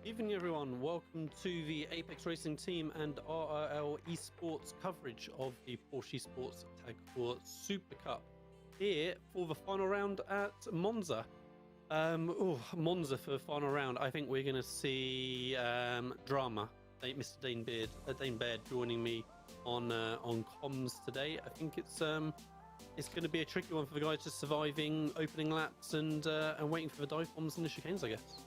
Evening everyone, welcome to the Apex Racing Team and RLL Esports coverage of the Porsche Sports Tag Heuer Supercup here for the final round at Monza. Monza for the final round. I think we're going to see drama. Mr. Dane Baird joining me on comms today. I think it's going to be a tricky one for the guys just surviving opening laps and waiting for the dive bombs and the chicanes, I guess.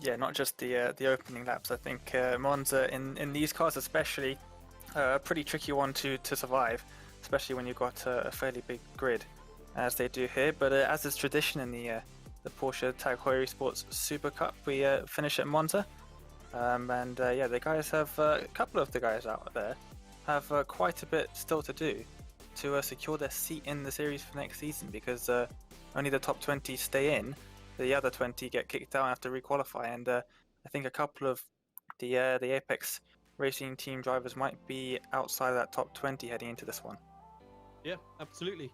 Yeah, not just the opening laps. I think Monza in these cars especially, a pretty tricky one to survive, especially when you've got a fairly big grid, as they do here. But as is tradition in the Porsche Tag Heuer eSports Super Cup, we finish at Monza, the guys have a couple of the guys out there have quite a bit still to do to secure their seat in the series for next season, because only the top 20 stay in. The other 20 get kicked out and have to requalify, and I think a couple of the Apex Racing Team drivers might be outside of that top 20 heading into this one. Yeah, absolutely.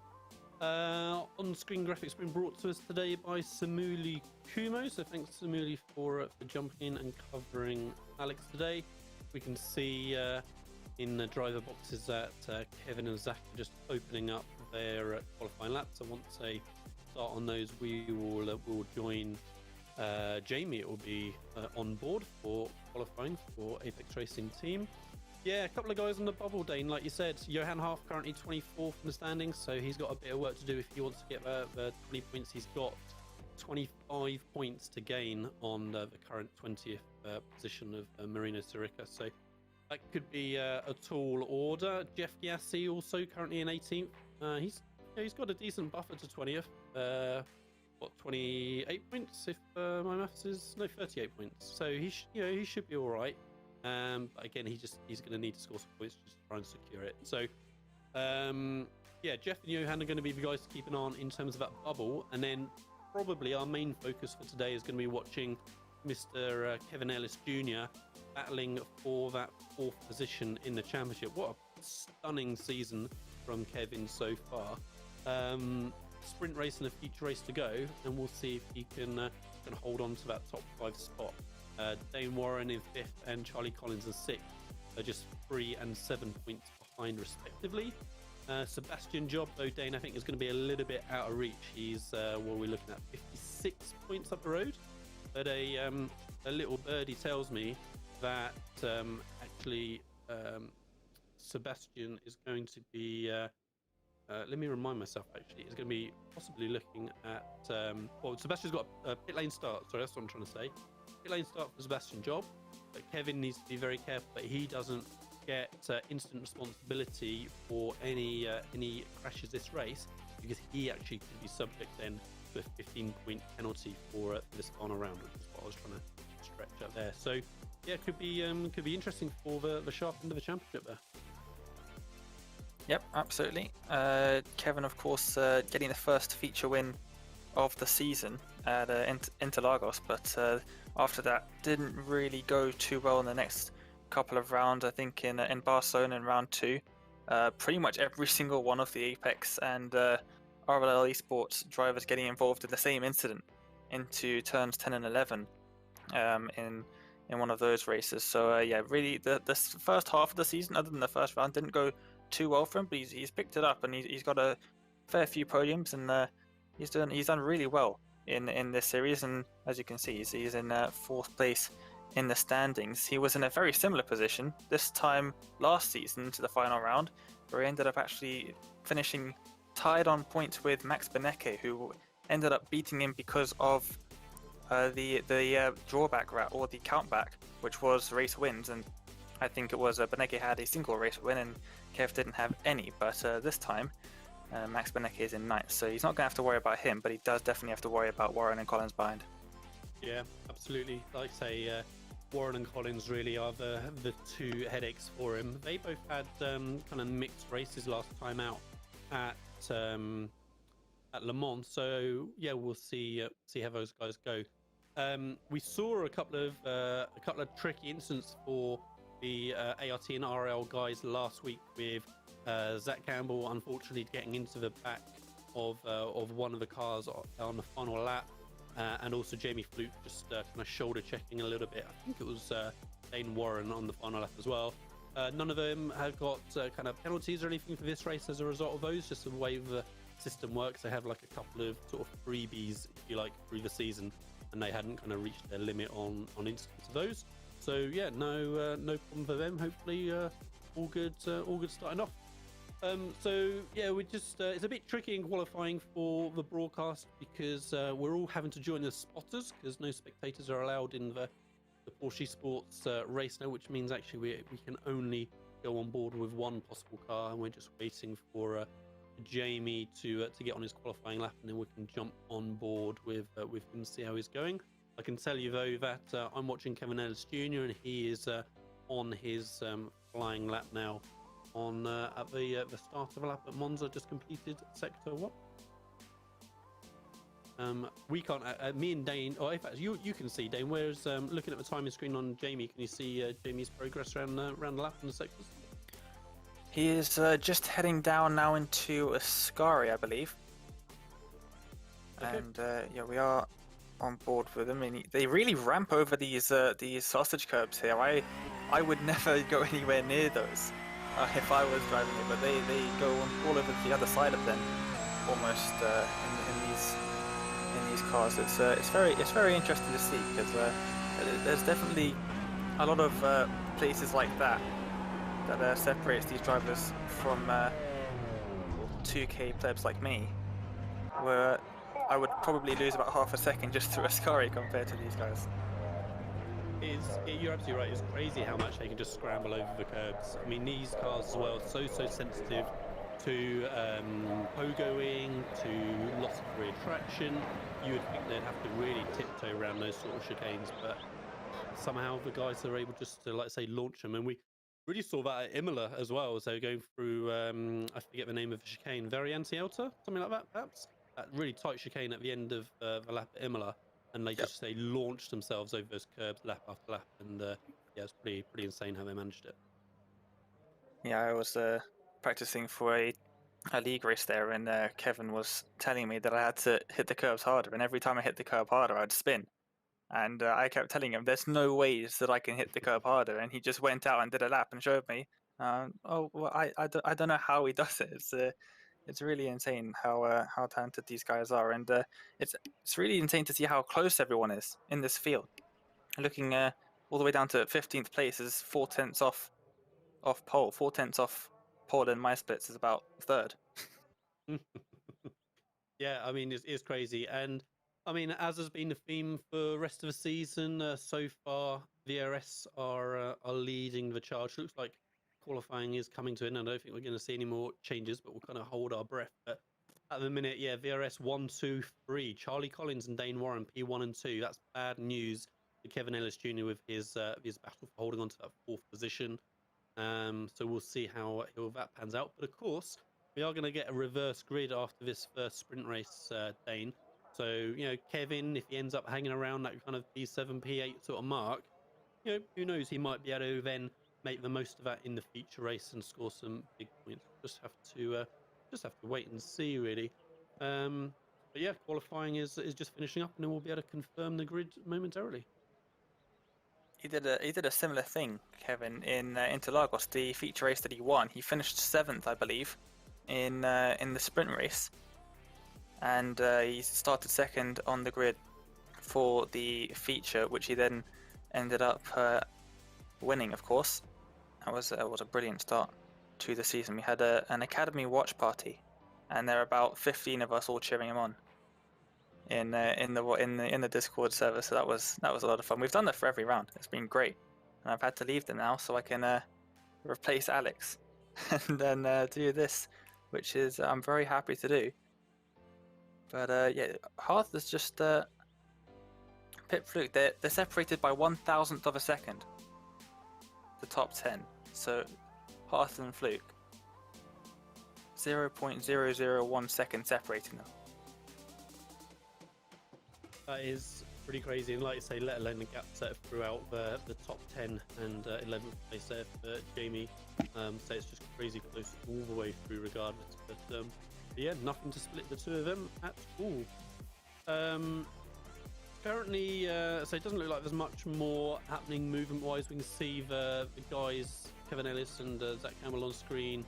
On-screen graphics been brought to us today by Samuli Kumo, so thanks Samuli for jumping in and covering Alex today. We can see in the driver boxes that Kevin and Zach are just opening up their qualifying laps, so once they start on those, we will join Jamie. It will be on board for qualifying for Apex Racing Team. Yeah, a couple of guys on the bubble, Dane. Like you said, Johan Half currently 24th in the standings, so he's got a bit of work to do if he wants to get the 20 points. He's got 25 points to gain on the current 20th position of Marino Sirica, so that could be a tall order. Jeff Giassi also currently in 18th. He's got a decent buffer to 20th. 28 points if my maths is 38 points. So he should be all right. But again, he's going to need to score some points just to try and secure it. So Jeff and Johan are going to be the guys to keep an eye on in terms of that bubble, and then probably our main focus for today is going to be watching Mr. Kevin Ellis Jr. battling for that 4th position in the championship. What a stunning season from Kevin so far. Sprint race and a feature race to go, and we'll see if he can hold on to that top 5 spot. Dane Warren in 5th and Charlie Collins in 6th are just 3 and 7 points behind respectively. Sebastian Job, though, Dane, I think is going to be a little bit out of reach. He's we're looking at 56 points up the road, but a little birdie tells me that Sebastian is going to be let me remind myself, actually, is going to be possibly looking at Sebastian's got a pit lane start, sorry, that's what I'm trying to say. Pit lane start for Sebastian Job, but Kevin needs to be very careful that he doesn't get instant responsibility for any crashes this race, because he actually could be subject then to a 15-point penalty for this final round, which is what I was trying to stretch up there. So yeah, could be interesting for the sharp end of the championship there. Yep, absolutely. Kevin, of course, getting the first feature win of the season at Interlagos, but after that didn't really go too well in the next couple of rounds. I think in Barcelona in round 2, pretty much every single one of the Apex and RLL Esports drivers getting involved in the same incident into turns 10 and 11 in one of those races. So really the first half of the season, other than the first round, didn't go too well for him, but he's picked it up, and he's got a fair few podiums, and he's done really well in this series. And as you can see, he's in 4th place in the standings. He was in a very similar position this time last season to the final round, where he ended up actually finishing tied on points with Max Benecke, who ended up beating him because of the drawback or the countback, which was race wins. And I think it was Benecke had a single race win and Kev didn't have any, but this time Max Benecke is in 9th, so he's not going to have to worry about him, but he does definitely have to worry about Warren and Collins behind. Yeah, absolutely. Like I say, Warren and Collins really are the 2 headaches for him. They both had kind of mixed races last time out at Le Mans, so yeah, we'll see how those guys go. We saw a couple of tricky incidents for the ART and RL guys last week, with Zach Campbell unfortunately getting into the back of one of the cars on the final lap. and also Jamie Fluke just kind of shoulder checking a little bit. I think it was Dane Warren on the final lap as well. None of them have got kind of penalties or anything for this race as a result of those, just the way the system works. They have like a couple of sort of freebies, if you like, through the season, and they hadn't kind of reached their limit on instance of those. So yeah, no problem for them. Hopefully all good starting off. So yeah, we just it's a bit tricky in qualifying for the broadcast because we're all having to join the spotters because no spectators are allowed in the Porsche Sports race now, which means actually we can only go on board with one possible car, and we're just waiting for Jamie to get on his qualifying lap, and then we can jump on board with him and see how he's going. I can tell you though that I'm watching Kevin Ellis Jr. and he is on his flying lap now on at the start of a lap at Monza, just completed sector 1. We can't. Me and Dane. Oh, in fact, you can see Dane. Whereas looking at the timing screen on Jamie, can you see Jamie's progress around the lap in the sectors? He is just heading down now into Ascari, I believe. Okay. And yeah, we are on board with them. I mean, they really ramp over these sausage curbs here. I would never go anywhere near those if I was driving it, but they go all over the other side of them, almost in these cars. It's very interesting to see because there's definitely a lot of places like that separates these drivers from 2K plebs like me, where I would probably lose about half a second just through Ascari compared to these guys. You're absolutely right. It's crazy how much they can just scramble over the curbs. I mean, these cars as well, so sensitive to pogoing, to loss of rear traction. You would think they'd have to really tiptoe around those sort of chicanes, but somehow the guys are able just to, like I say, launch them. And we really saw that at Imola as well. So going through, I forget the name of the chicane, Variante Alta, something like that, perhaps. That really tight chicane at the end of the lap at Imola. And they just they launched themselves over those curbs lap after lap, and yeah, it's pretty insane how they managed it. Yeah, I was practicing for a league race there, and Kevin was telling me that I had to hit the curbs harder, and every time I hit the curb harder, I'd spin. And I kept telling him, "There's no ways that I can hit the curb harder," and he just went out and did a lap and showed me. Oh, well, I don't know how he does it. It's really insane how talented these guys are, and it's really insane to see how close everyone is in this field. Looking all the way down to 15th place is 4/10 off pole. 4/10 off pole in my splits is about third. Yeah, I mean it's crazy, and I mean as has been the theme for the rest of the season so far, VRS are leading the charge. Looks like qualifying is coming to an end. I don't think we're going to see any more changes, but we'll kind of hold our breath. But at the minute, yeah, VRS 1, 2, 3. Charlie Collins and Dane Warren, P1 and 2. That's bad news for Kevin Ellis Jr. with his battle for holding on to that 4th position. So we'll see how that pans out. But of course, we are going to get a reverse grid after this first sprint race, Dane. So, you know, Kevin, if he ends up hanging around that kind of P7, P8 sort of mark, you know, who knows, he might be able to then make the most of that in the feature race and score some big points. Just have to wait and see, really. But yeah, qualifying is just finishing up, and then we'll be able to confirm the grid momentarily. He did a similar thing, Kevin, in Interlagos, the feature race that he won. He finished 7th, I believe, in the sprint race, and he started 2nd on the grid for the feature, which he then ended up winning, of course. That was a brilliant start to the season. We had an academy watch party, and there are about 15 of us all cheering him on in the Discord server. So that was a lot of fun. We've done that for every round. It's been great, and I've had to leave them now so I can replace Alex and then do this, which is I'm very happy to do. But yeah, Hearth is just Pit Fluke. They're separated by 1,000th of a second. The top 10. So Hearth and Fluke, 0.001 second separating them. That is pretty crazy, and like you say, let alone the gap set throughout the top 10 and 11th place there for Jamie. So it's just crazy close all the way through regardless. But yeah, nothing to split the two of them at all. currently, so it doesn't look like there's much more happening movement-wise. We can see the guys, Kevin Ellis and Zach Campbell on screen,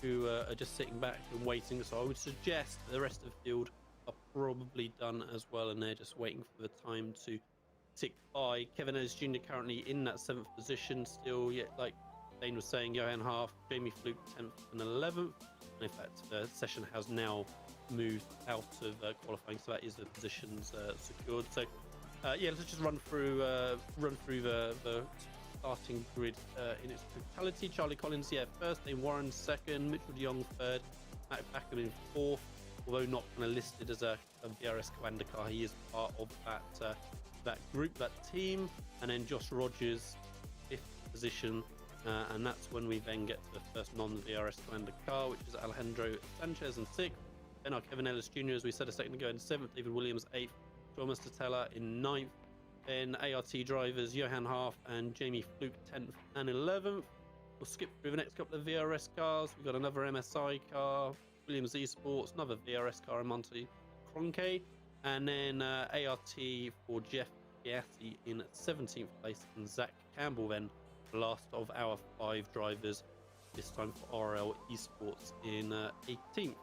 who are just sitting back and waiting. So I would suggest the rest of the field are probably done as well, and they're just waiting for the time to tick by. Kevin Ellis Jr. currently in that 7th position still, yet like Dane was saying, Johan Half, Jamie Fluke 10th and 11th. And in fact, the session has now moved out of qualifying, so that is the positions secured. So yeah, let's just run through the starting grid in its totality. Charlie Collins, yeah, first. Dane Warren second. Mitchell de Jong third. Matt Backham in fourth, although not kind of listed as a VRS Commander car. He is part of that group, that team. And then Josh Rogers 5th position, and that's when we then get to the first non-VRS Commander car, which is Alejandro Sanchez in 6th. Then our Kevin Ellis Jr., as we said a second ago, in 7th. David Williams 8th. Thomas Tatella in 9th. Then ART drivers Johan Half and Jamie Fluke 10th and 11th. We'll skip through the next couple of VRS cars. We've got another MSI car, Williams eSports, another VRS car in Monte Cronque, and then ART for Jeff Giatti in 17th place, and Zach Campbell then the last of our 5 drivers, this time for RLL Esports in 18th.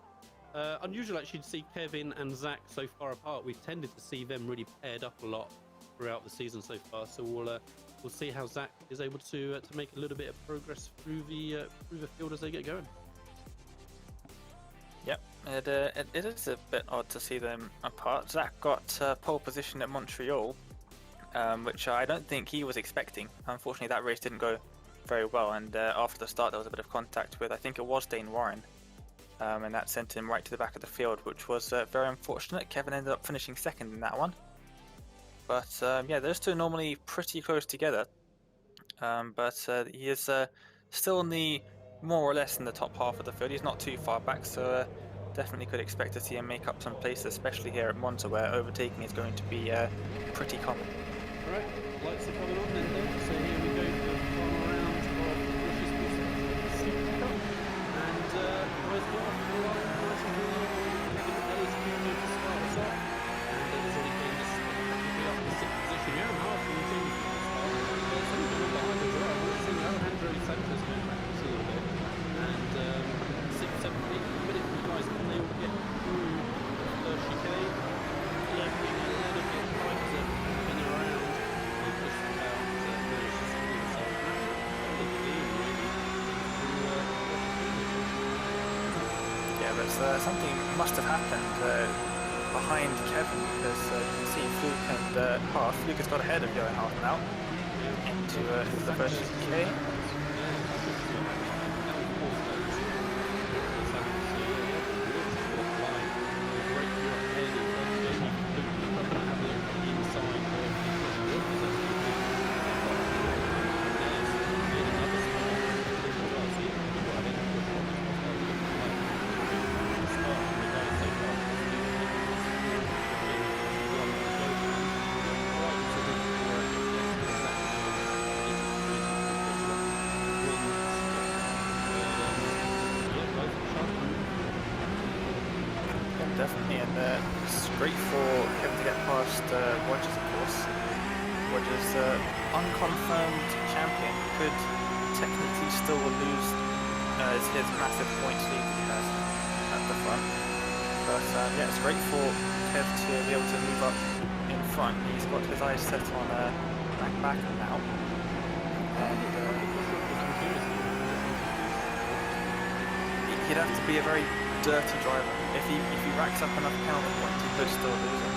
Unusual actually to see Kevin and Zach so far apart. We've tended to see them really paired up a lot throughout the season so far. So we'll see how Zach is able to make a little bit of progress through the field as they get going. Yep, it is a bit odd to see them apart. Zach got pole position at Montreal, which I don't think he was expecting. Unfortunately, that race didn't go very well, and after the start there was a bit of contact with, I think it was Dane Warren. And that sent him right to the back of the field, which was very unfortunate. Kevin ended up finishing 2nd in that one. But yeah, those two are normally pretty close together. But he is still in the more or less in the top half of the field. He's not too far back, so definitely could expect to see him make up some places, especially here at Monza, where overtaking is going to be pretty common. Alright, lights are coming on then. So here we go for the final round of Porsche Supercup. And boys got off the line nice and early. Kevin Ellis Jr. to start us off. And then there's already been this up in 6th position. Yeah, and half from Jamie from the start. There's something going behind as well. We're seeing Alejandro Sanchez going back a little bit. And 6th, 7th, 8th minute from the guys, can they all get through the first chicane? Looking a little bit tighter in around. They've just about managed to squeeze themselves out. Fairly clean, really. Yeah, but something must have happened behind Kevin, because you can see Fluke and Half. Fluke has got ahead of Johan Half now into the first chicane. Definitely, and it's great for Kevin to get past Rogers, of course. Rogers, unconfirmed champion, could technically still lose his massive points lead that he has at the front. But yeah, it's great for Kev to be able to move up in front. He's got his eyes set on back now. And he'd have to be a very dirty driver. If he racks up enough penalty points, he could still lose it.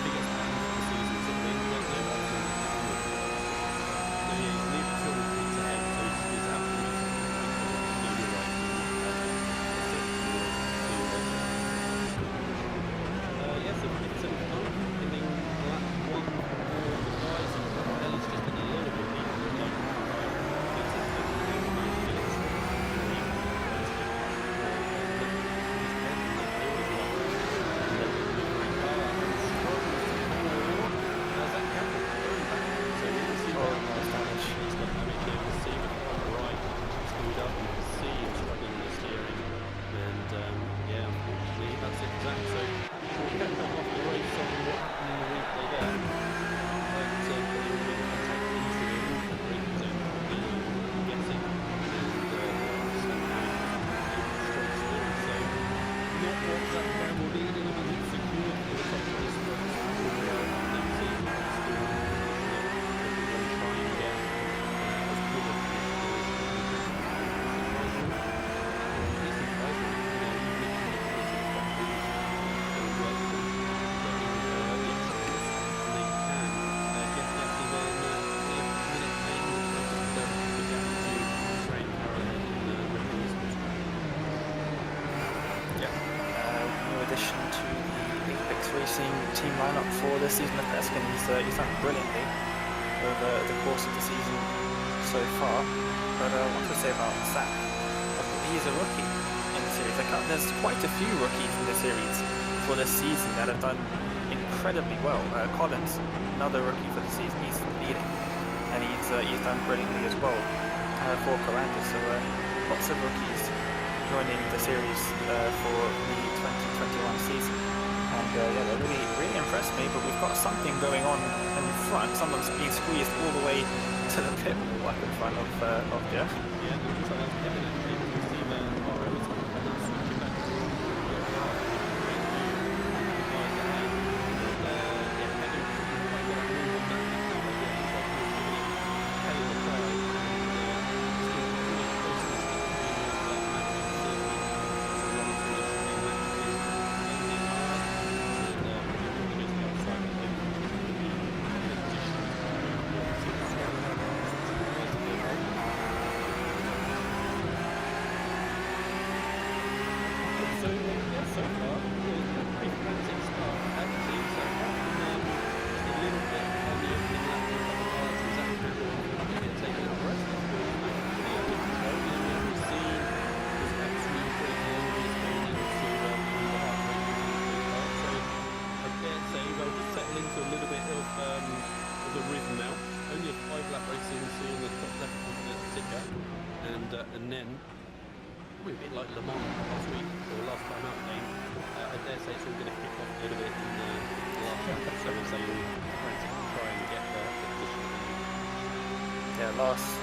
Racing team lineup for this season of Peskin. He's done brilliantly over the course of the season so far. But what to say about Zach? He's a rookie in the series. There's quite a few rookies in the series for this season that have done incredibly well. Collins, another rookie for the season, he's leading, and he's done brilliantly as well for Coranda. So lots of rookies joining the series for the 2021 season. And yeah, they really impressed me. But we've got something going on in front. Someone's being squeezed all the way to the pit wall up in front of Jeff. Yeah, it looks like that's Kevin actually. We can see the RLL switching back to and then probably a bit like Le Mans last week or last time out game. I dare say it's all going to kick off a little bit in the last lap, so we'll say frantically try and get the position. Yeah,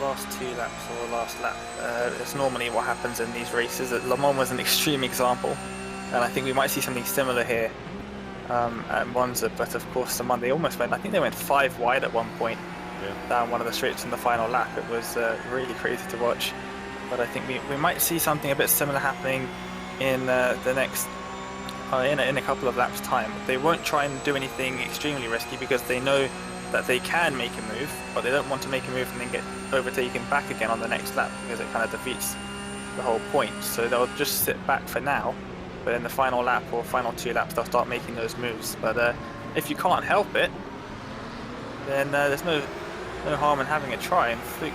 last 2 laps or last lap. It's normally what happens in these races. Le Mans was an extreme example, and I think we might see something similar here at Monza. But of course, the Monday almost went. I think they went 5 wide at one point down one of the straights in the final lap. It was really crazy to watch. But I think we might see something a bit similar happening in the next in a couple of laps time. They won't try and do anything extremely risky because they know that they can make a move, but they don't want to make a move and then get overtaken back again on the next lap because it kind of defeats the whole point. So they'll just sit back for now, but in the final lap or final 2 laps they'll start making those moves. But if you can't help it, then there's no harm in having a try. And Fluke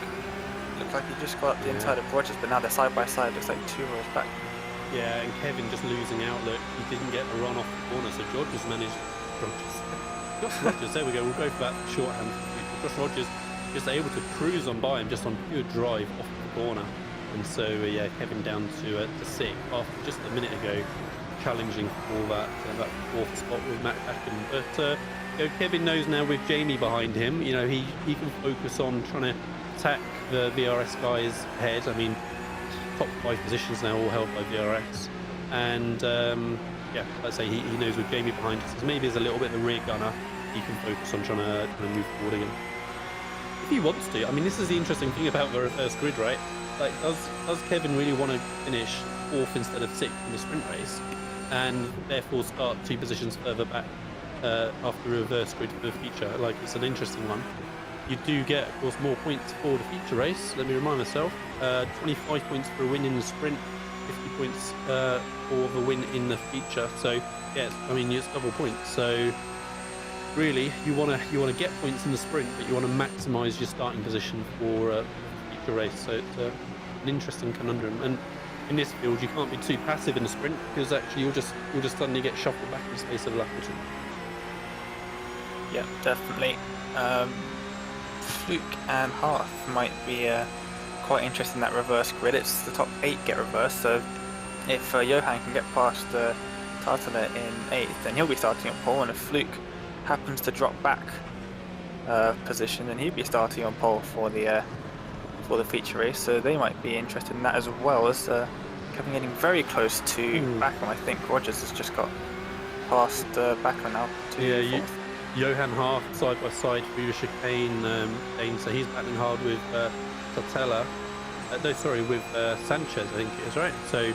looked like he just got up the inside of Rogers, but now they're side by side, just like 2 rows back. Yeah, and Kevin just losing out. Look, he didn't get the run off the corner, so George has managed. Josh Rogers, there we go. We'll go for that shorthand. Josh Rogers just able to cruise on by him just on pure drive off the corner, and so yeah, Kevin down to 6 after just a minute ago, challenging for that 4th spot with Matt Acken. But Kevin knows now with Jamie behind him, you know, he can focus on trying to attack the VRS guys ahead. I mean, top 5 positions now all held by VRX, and yeah, let's say he knows with Jamie behind us, maybe as a little bit of the rear gunner, he can focus on trying to move forward again if he wants to. I mean, this is the interesting thing about the reverse grid, right? Like, does Kevin really want to finish 4th instead of 6th in the sprint race, and therefore start 2 positions further back after reverse grid for the feature? Like, it's an interesting one. You do get, of course, more points for the feature race. Let me remind myself, 25 points for a win in the sprint, 50 points for the win in the feature. So yes, I mean, it's double points. So really, you want to get points in the sprint, but you want to maximise your starting position for the feature race. So it's an interesting conundrum. And in this field, you can't be too passive in the sprint because actually you'll just suddenly get shuffled back in the space of a lap or 2. Yeah, definitely. Fluke and Hearth might be quite interesting in that reverse grid. It's the top 8 get reversed, so if Johan can get past Tartala in 8th, then he'll be starting on pole, and if Fluke happens to drop back position, then he'll be starting on pole for the feature race. So they might be interested in that as well, as Kevin getting very close to Backlund. I think Rogers has just got past Backlund now to 4th. Johan Hart side by side through the chicane, so he's battling hard with Tartella. With Sanchez, I think it is, right? So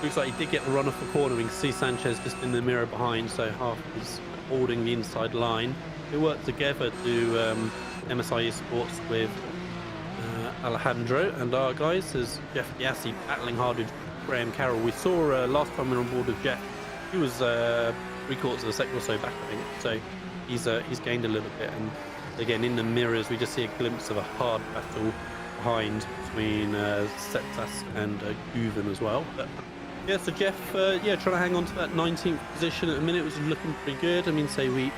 looks like he did get the run off the corner. We can see Sanchez just in the mirror behind, so Hart is holding the inside line. They work together to MSI eSports with Alejandro and our guys. There's Jeff Yassi battling hard with Graham Carroll. We saw last time we were on board with Jeff, he was 3/4 of a second or so back, I think. So he's gained a little bit, and again in the mirrors we just see a glimpse of a hard battle behind between Septas and Guven as well. But yeah, so Jeff, trying to hang on to that 19th position at the minute was looking pretty good. I mean, say we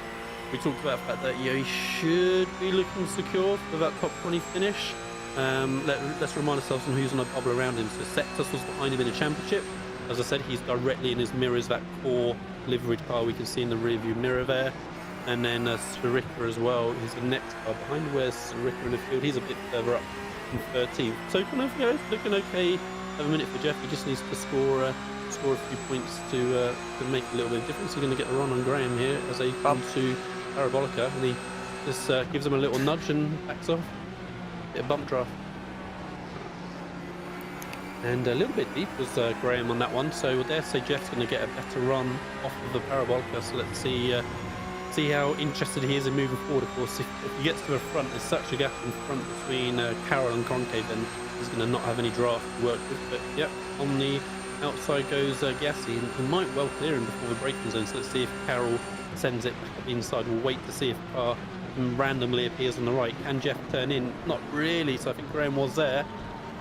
talked about the fact that he should be looking secure for that top 20 finish. Let's remind ourselves on who's on a bubble around him. So Septas was behind him in the championship. As I said, he's directly in his mirrors, that core liveried car we can see in the rear view mirror there. And then Sirica as well, he's the next car behind. Where's Sirica in the field? He's a bit further up in 13th. So kind of, it's looking okay. Have a minute for Jeff. He just needs to score a few points to make a little bit of difference. He's going to get a run on Graham here as they come to Parabolica, and he just gives him a little nudge and backs off. Bit of bump draft. And a little bit deep was Graham on that one, so I dare say Jeff's going to get a better run off of the Parabolica. So let's see how interested he is in moving forward. Of course, if he gets to the front, there's such a gap in front between Carroll and Kroenke, then he's going to not have any draft to work with. But yep, on the outside goes Gassi, and he might well clear him before the braking zone. So let's see if Carroll sends it back inside. We'll wait to see if the car randomly appears on the right. Can Jeff turn in? Not really, so I think Graham was there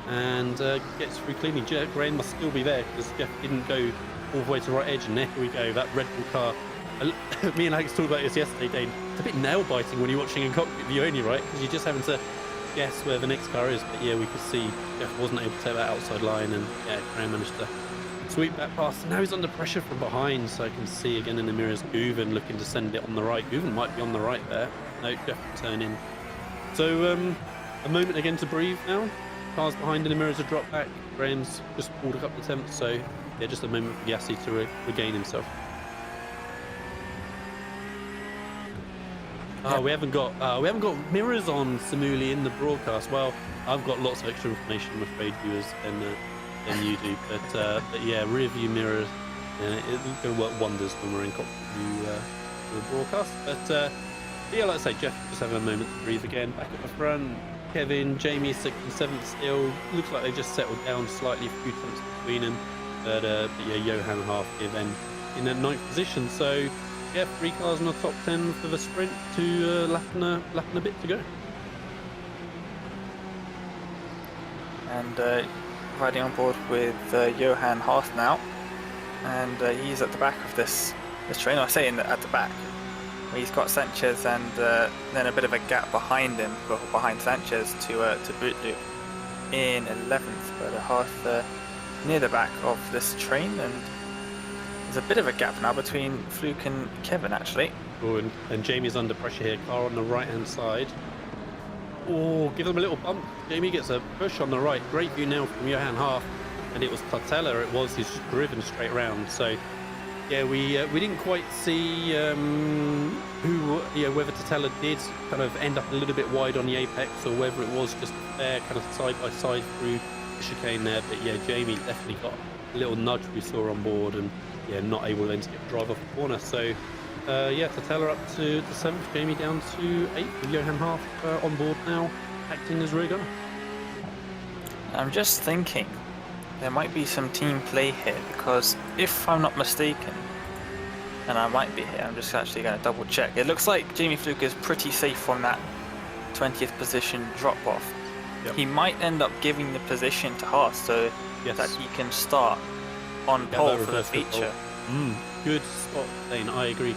and gets through cleanly. Graham must still be there because Jeff didn't go all the way to the right edge, and there we go, that Red Bull car. Me and Alex talked about this yesterday, Dane. It's a bit nail-biting when you're watching in cockpit view only, right? Because you're just having to guess where the next car is. But yeah, we could see Jeff wasn't able to take that outside line, and yeah, Graham managed to sweep that past. Now he's under pressure from behind, so I can see again in the mirrors Guven looking to send it on the right. Guven might be on the right there. No, Jeff can turn in. So a moment again to breathe now. Cars behind in the mirrors are dropped back. Graham's just pulled a couple of attempts, so yeah, just a moment for Gassi to regain himself. We haven't got mirrors on Samuli in the broadcast. Well, I've got lots of extra information, I'm afraid, viewers, than you do. But yeah, rear view mirrors, it's going to work wonders when we're in cockpit view for the broadcast. But yeah, like I say, Jeff just having a moment to breathe again. Back at the front, Kevin, Jamie, 6th and 7th still. Looks like they just settled down slightly, a few tenths between them. But yeah, Johan Half here then in that 9th position. So yeah, 3 cars in the top 10 for the sprint to lap and a bit to go. And riding on board with Johan Haas now, and he's at the back of this train. I say at the back. He's got Sanchez and then a bit of a gap behind him, behind Sanchez to boot loop in 11th. But Haas near the back of this train, and there's a bit of a gap now between Fluke and Kevin, actually. Oh, and Jamie's under pressure here. Car on the right-hand side. Oh, give them a little bump. Jamie gets a push on the right. Great view now from Johan Half. And it was Tartella, it was, he's driven straight round. So, yeah, we didn't quite see whether Tartella did kind of end up a little bit wide on the apex, or whether it was just a fair kind of side-by-side through the chicane there. But, yeah, Jamie definitely got a little nudge we saw on board, and yeah, not able then to get the drive off the corner. So yeah, Tartella up to the 7th, Jamie down to 8th with Johan Half on board now, acting as rear gunner. I'm just thinking there might be some team play here, because if I'm not mistaken, and I might be here, I'm just actually going to double check. It looks like Jamie Fluke is pretty safe from that 20th position drop off. Yep. He might end up giving the position to Haas so that he can start on pole for the feature. Good spot, Dane. I agree.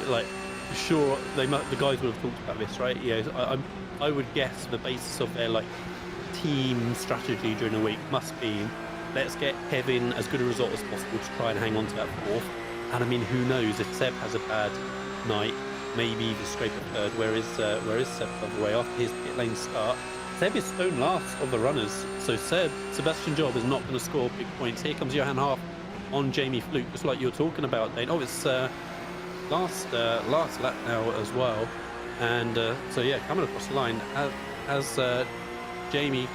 Like, for sure, the guys would have talked about this, right? Yeah, I would guess the basis of their like team strategy during the week must be, let's get Kevin as good a result as possible to try and hang on to that 4th. And I mean, who knows if Seb has a bad night, maybe even scrape a 3rd. Where is Seb, by the way, after his pit lane start? Seb is stone last of the runners, so Sebastian Job is not going to score big points. Here comes Johan Half on Jamie Fluke, just like you were talking about, Dane. Oh, it's last lap now as well, and so yeah, coming across the line as Jamie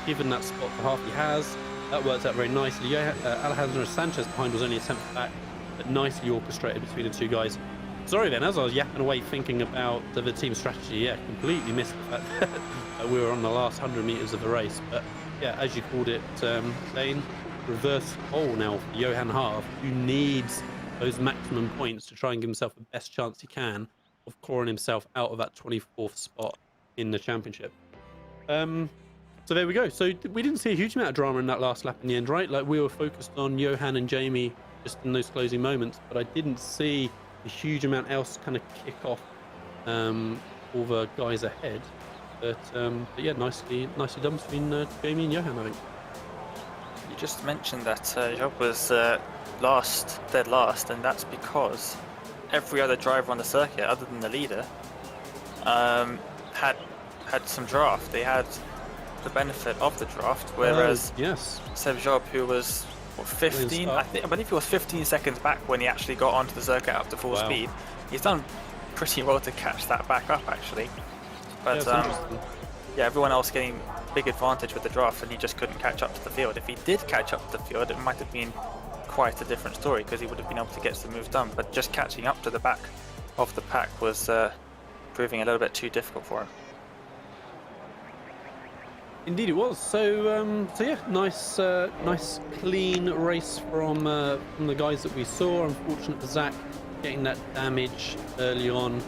given that spot for Half, he has. That worked out very nicely. Alejandro Sanchez behind was only a tenth back, but nicely orchestrated between the two guys. Sorry then, as I was yapping away thinking about the team strategy, yeah, completely missed the fact that we were on the last 100 metres of the race. But yeah, as you called it, Dane, reverse pole now for Johan Half, who needs those maximum points to try and give himself the best chance he can of clawing himself out of that 24th spot in the championship. So there we go. So we didn't see a huge amount of drama in that last lap in the end, right? Like, we were focused on Johan and Jamie just in those closing moments, but I didn't see a huge amount else kind of kick off all the guys ahead. But yeah, nicely done between Jamie and Johan, I think. You just mentioned that Job was dead last, and that's because every other driver on the circuit, other than the leader, had some draft. They had the benefit of the draft, whereas yes, Seb Job, who was 15, I believe he was 15 seconds back when he actually got onto the circuit up to full speed. He's done pretty well to catch that back up, actually. But yeah, everyone else getting big advantage with the draft, and he just couldn't catch up to the field. If he did catch up to the field, it might have been quite a different story, because he would have been able to get some moves done. But just catching up to the back of the pack was proving a little bit too difficult for him. Indeed, it was. So yeah, nice clean race from the guys that we saw. Unfortunate for Zach getting that damage early on.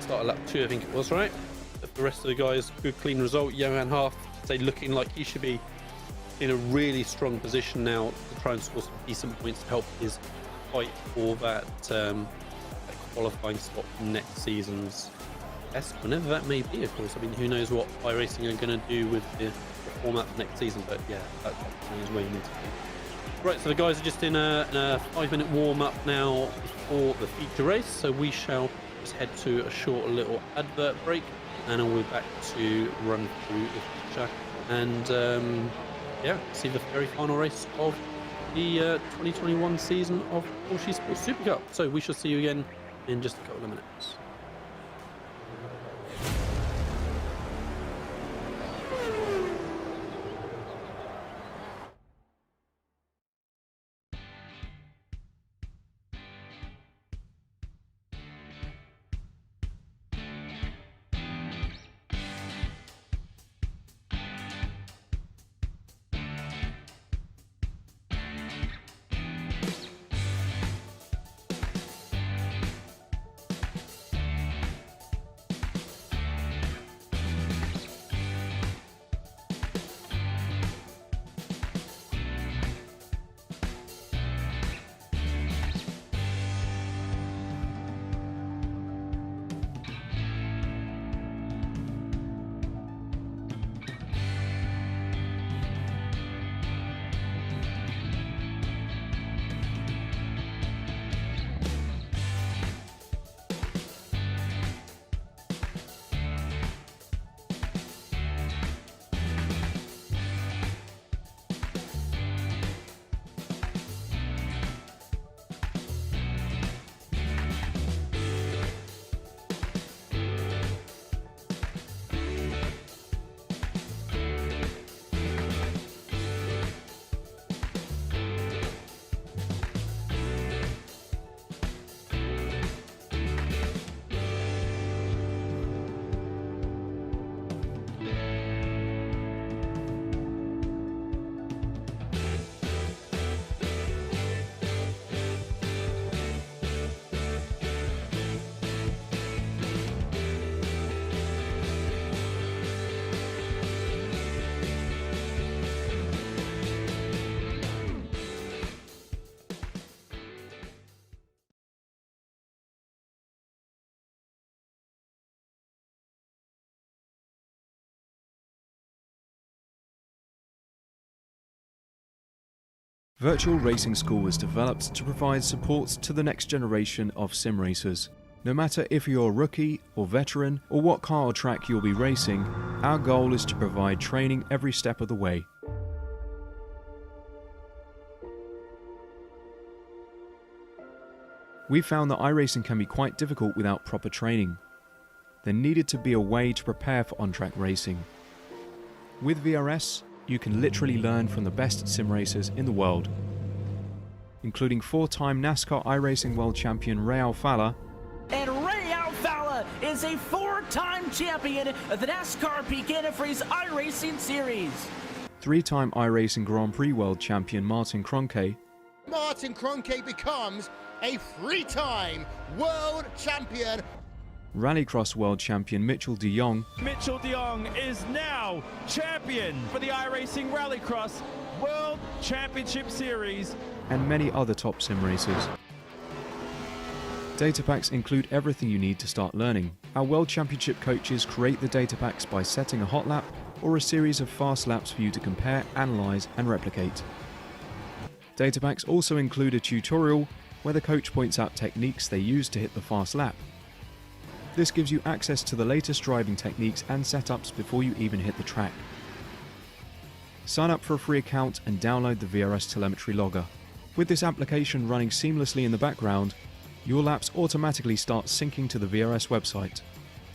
Start of lap 2, I think it was, right? But the rest of the guys, good clean result. Johan Half, say, looking like he should be in a really strong position now to try and score some decent points to help his fight for that qualifying spot for next season's test, whenever that may be, of course. I mean, who knows what iRacing are going to do with the format for next season, but yeah, that is where you need to be. Right, so the guys are just in a 5-minute warm-up now for the feature race, so we shall just head to a short little advert break, and then we'll be back to run through the feature and yeah, see the very final race of the 2021 season of Porsche Esports Supercup. So we shall see you again in just a couple of minutes. Virtual Racing School was developed to provide support to the next generation of sim racers. No matter if you're a rookie or veteran or what car or track you'll be racing, our goal is to provide training every step of the way. We found that iRacing can be quite difficult without proper training. There needed to be a way to prepare for on-track racing. With VRS, you can literally learn from the best sim racers in the world, including 4-time NASCAR iRacing World Champion Real Falla. And Real Falla is a 4-time champion of the NASCAR Peak Antifreeze iRacing Series. 3-time iRacing Grand Prix World Champion Martin Kroenke. Martin Kroenke becomes a three-time world champion. Rallycross world champion Mitchell de Jong Mitchell de Jong is now champion for the iRacing Rallycross World Championship Series. and many other top sim racers. Data packs include everything you need to start learning. Our World Championship coaches create the data packs by setting a hot lap or a series of fast laps for you to compare, analyze, and replicate. Data packs also include a tutorial where the coach points out techniques they use to hit the fast lap. This gives you access to the latest driving techniques and setups before you even hit the track. Sign up for a free account and download the VRS telemetry logger. With this application running seamlessly in the background, your laps automatically start syncing to the VRS website.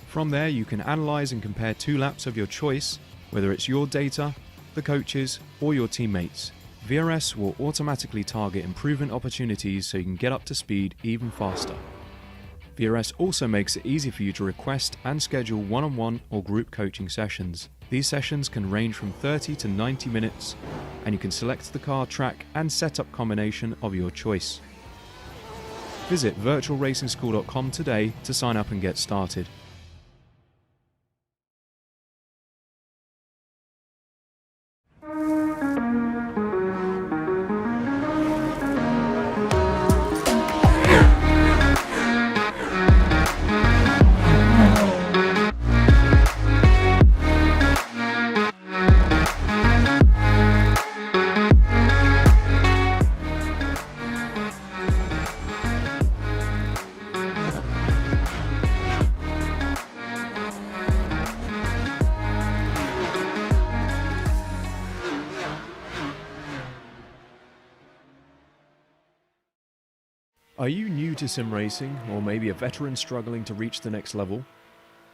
From there, you can analyze and compare 2 laps of your choice, whether it's your data, the coaches, or your teammates. VRS will automatically target improvement opportunities so you can get up to speed even faster. VRS also makes it easy for you to request and schedule one-on-one or group coaching sessions. These sessions can range from 30 to 90 minutes, and you can select the car, track, and setup combination of your choice. Visit virtualracingschool.com today to sign up and get started. Are you new to sim racing, or maybe a veteran struggling to reach the next level?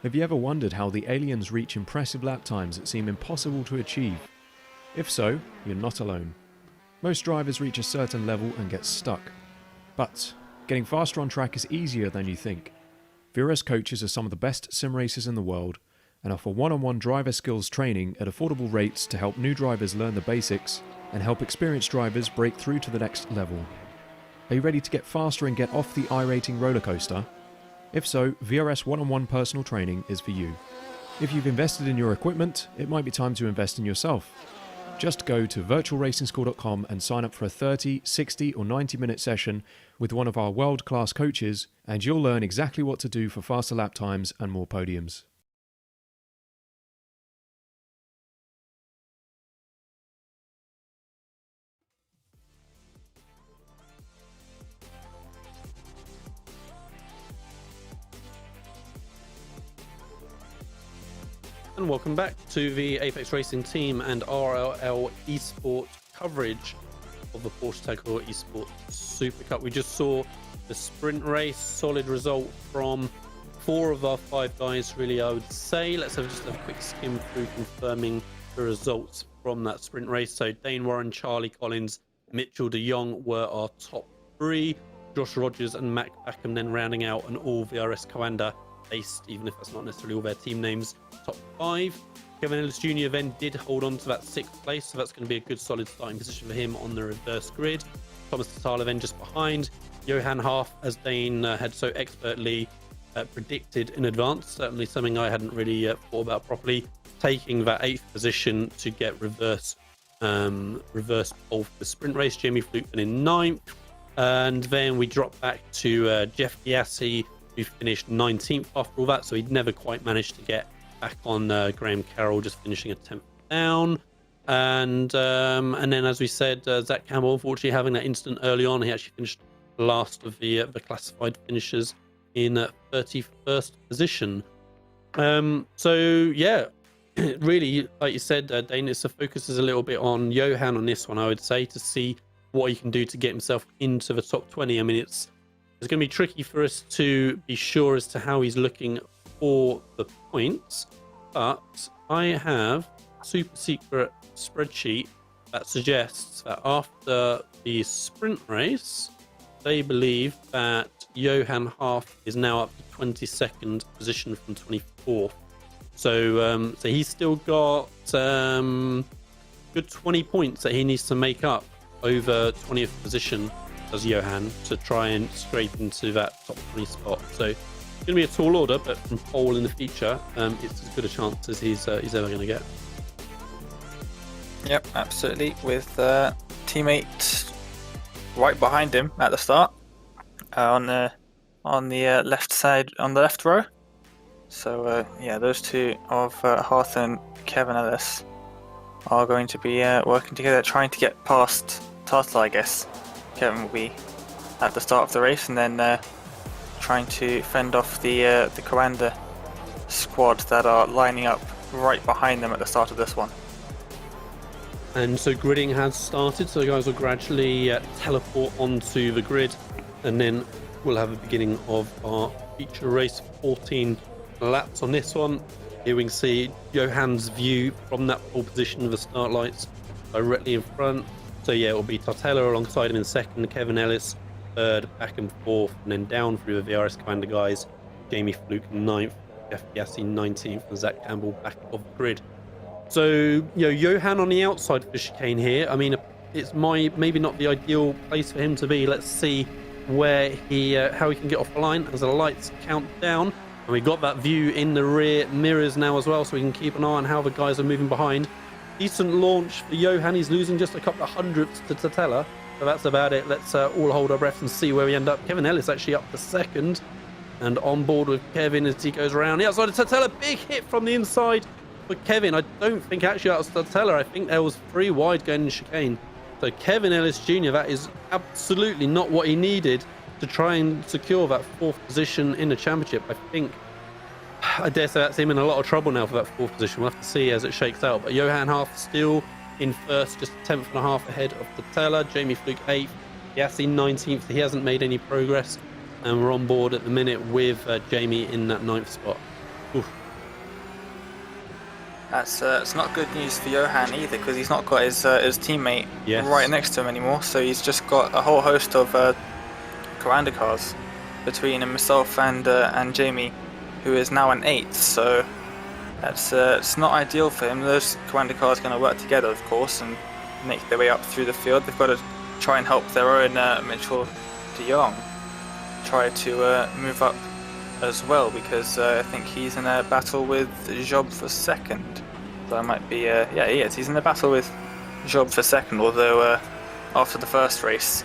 Have you ever wondered how the aliens reach impressive lap times that seem impossible to achieve? If so, you're not alone. Most drivers reach a certain level and get stuck. But getting faster on track is easier than you think. VRS coaches are some of the best sim racers in the world and offer one-on-one driver skills training at affordable rates to help new drivers learn the basics and help experienced drivers break through to the next level. Are you ready to get faster and get off the iRating roller coaster? If so, VRS one-on-one personal training is for you. If you've invested in your equipment, it might be time to invest in yourself. Just go to virtualracingschool.com and sign up for a 30, 60 or 90-minute session with one of our world-class coaches, and you'll learn exactly what to do for faster lap times and more podiums. And welcome back to the Apex Racing team and RLL Esport coverage of the Porsche Tag Heuer Esport Supercup. We just saw the sprint race, solid result from 4 of our 5 guys, really, I would say. Let's have just a quick skim through confirming the results from that sprint race. So Dane Warren, Charlie Collins, Mitchell de Jong were our top 3. Josh Rogers and Mac Backham then rounding out an all VRS Coanda based, even if that's not necessarily all their team names, top 5. Kevin Ellis Jr. then did hold on to that 6th place, so that's going to be a good solid starting position for him on the reverse grid. Thomas Tatala then just behind. Johan Half, as Dane had so expertly predicted in advance, certainly something I hadn't really thought about properly, taking that 8th position to get reverse pole for the sprint race. Jamie Fluke in 9th, and then we drop back to Jeff Giassi, who finished 19th after all that, so he'd never quite managed to get back on Graham Carroll, just finishing a 10th down. And then, as we said, Zach Campbell, unfortunately, having that incident early on, he actually finished last of the classified finishers in 31st position. So, yeah, really, like you said, Dane, the focus is a little bit on Johan on this one, I would say, to see what he can do to get himself into the top 20. I mean, it's going to be tricky for us to be sure as to how he's looking for the points, but I have a super secret spreadsheet that suggests that after the sprint race, they believe that Johan Half is now up to 22nd position from 24th. So he's still got good 20 points that he needs to make up over 20th position as Johan to try and scrape into that top 20 spot. So it's going to be a tall order, but from pole in the future, it's as good a chance as he's ever going to get. Yep, absolutely. With teammate right behind him at the start, on the left side, on the left row. So yeah, those two of Hearth and Kevin Ellis are going to be working together, trying to get past Tartar, I guess. Kevin will be at the start of the race, and then trying to fend off the Coanda squad that are lining up right behind them at the start of this one. And so gridding has started, so the guys will gradually teleport onto the grid, and then we'll have a beginning of our feature race. 14 laps on this one. Here we can see Johan's view from that pole position with the start lights directly in front. So yeah, it will be Tartella alongside him in second, Kevin Ellis third, back and forth, and then down through the VRS Commander guys, Jamie Fluke 9th, Jeff Gassi 19th, and Zach Campbell back of the grid. So, you know, Johan on the outside for chicane here. I mean, it's maybe not the ideal place for him to be. Let's see where how he can get off the line as the lights count down. And we got that view in the rear mirrors now as well, so we can keep an eye on how the guys are moving behind. Decent launch for Johan. He's losing just a couple of hundredths to Tatella. So that's about it. Let's all hold our breath and see where we end up. Kevin Ellis actually up to second. And on board with Kevin as he goes around. The outside of Tatella, big hit from the inside. But Kevin, I don't think actually that was Tartella. I think there was 3 wide going in chicane. So Kevin Ellis Jr., that is absolutely not what he needed to try and secure that 4th position in the championship. I dare say that's him in a lot of trouble now for that 4th position. We'll have to see as it shakes out. But Johan Half still in first, just a 10th and a half ahead of Tartella. Jamie Fluke 8th. Yassi 19th. He hasn't made any progress. And we're on board at the minute with Jamie in that 9th spot. Oof. It's not good news for Johan either, because he's not got his teammate right next to him anymore. So he's just got a whole host of Coanda cars between himself and Jamie, who is now an 8th. So that's it's not ideal for him. Those Coanda cars are going to work together, of course, and make their way up through the field. They've got to try and help their own Mitchell de Jong try to move up as well, because I think he's in a battle with Job for second. So that might be, yeah, he is. He's in a battle with Job for second, although after the first race,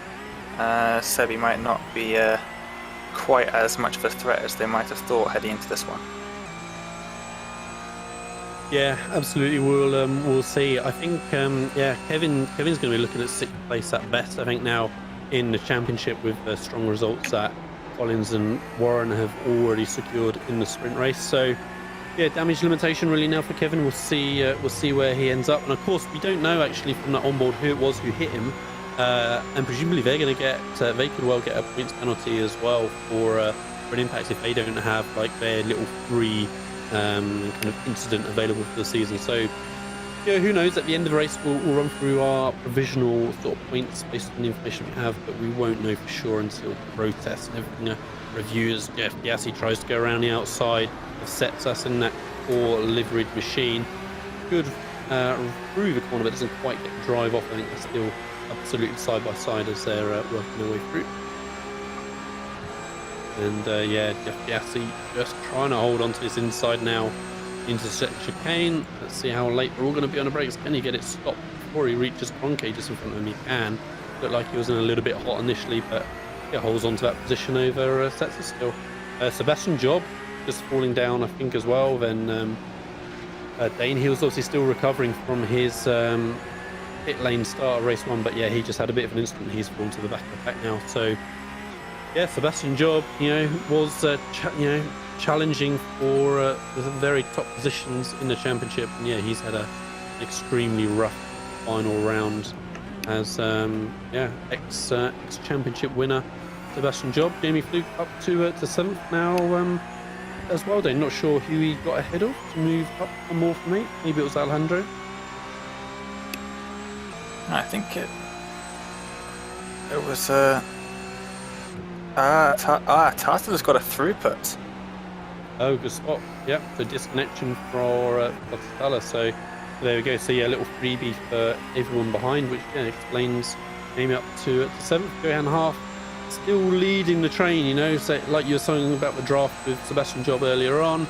Sebi might not be quite as much of a threat as they might have thought heading into this one. Yeah, absolutely. We'll see. I think, yeah, Kevin's going to be looking at 6th place at best. I think now in the championship with the strong results that Collins and Warren have already secured in the sprint race. So yeah, damage limitation really now for Kevin. We'll see where he ends up, and of course we don't know actually from that onboard who it was who hit him, and presumably they're going to get they could well get a points penalty as well for an impact if they don't have like their little free kind of incident available for the season. So yeah, who knows? At the end of the race, we'll run through our provisional sort of points based on the information we have, but we won't know for sure until the road test and everything reviews. Jeff Yassi tries to go around the outside, sets us in that core liveried machine. Good through the corner, but doesn't quite get the drive off. I think they're still absolutely side by side as they're working their way through. And yeah, Jeff Yassi just trying to hold on to this inside now into chicane. Let's see how late we're all going to be on the brakes. Can he get it stopped before he reaches Cronke just in front of him? He can. Looked like he was in a little bit hot initially, but he holds on to that position over Setzer still. Sebastian Job just falling down, I think, as well. Then Dane, he was obviously still recovering from his pit lane start of race 1, but yeah, he just had a bit of an incident. He's fallen to the back of the pack now. So yeah, Sebastian Job, was challenging for the very top positions in the championship, and yeah, he's had an extremely rough final round as ex championship winner Sebastian Job. Jamie Fluke up to 7th now as well. Dane, not sure who he got ahead of to move up one more from 8th. Maybe it was Alejandro. I think it was Tartar's got a throughput. Oh, good spot. Yep, so disconnection for Tartella. So there we go. So yeah, a little freebie for everyone behind, which explains Jamie up to 7th. Johan Half still leading the train, you know. So, like you were saying about the draft with Sebastian Job earlier on,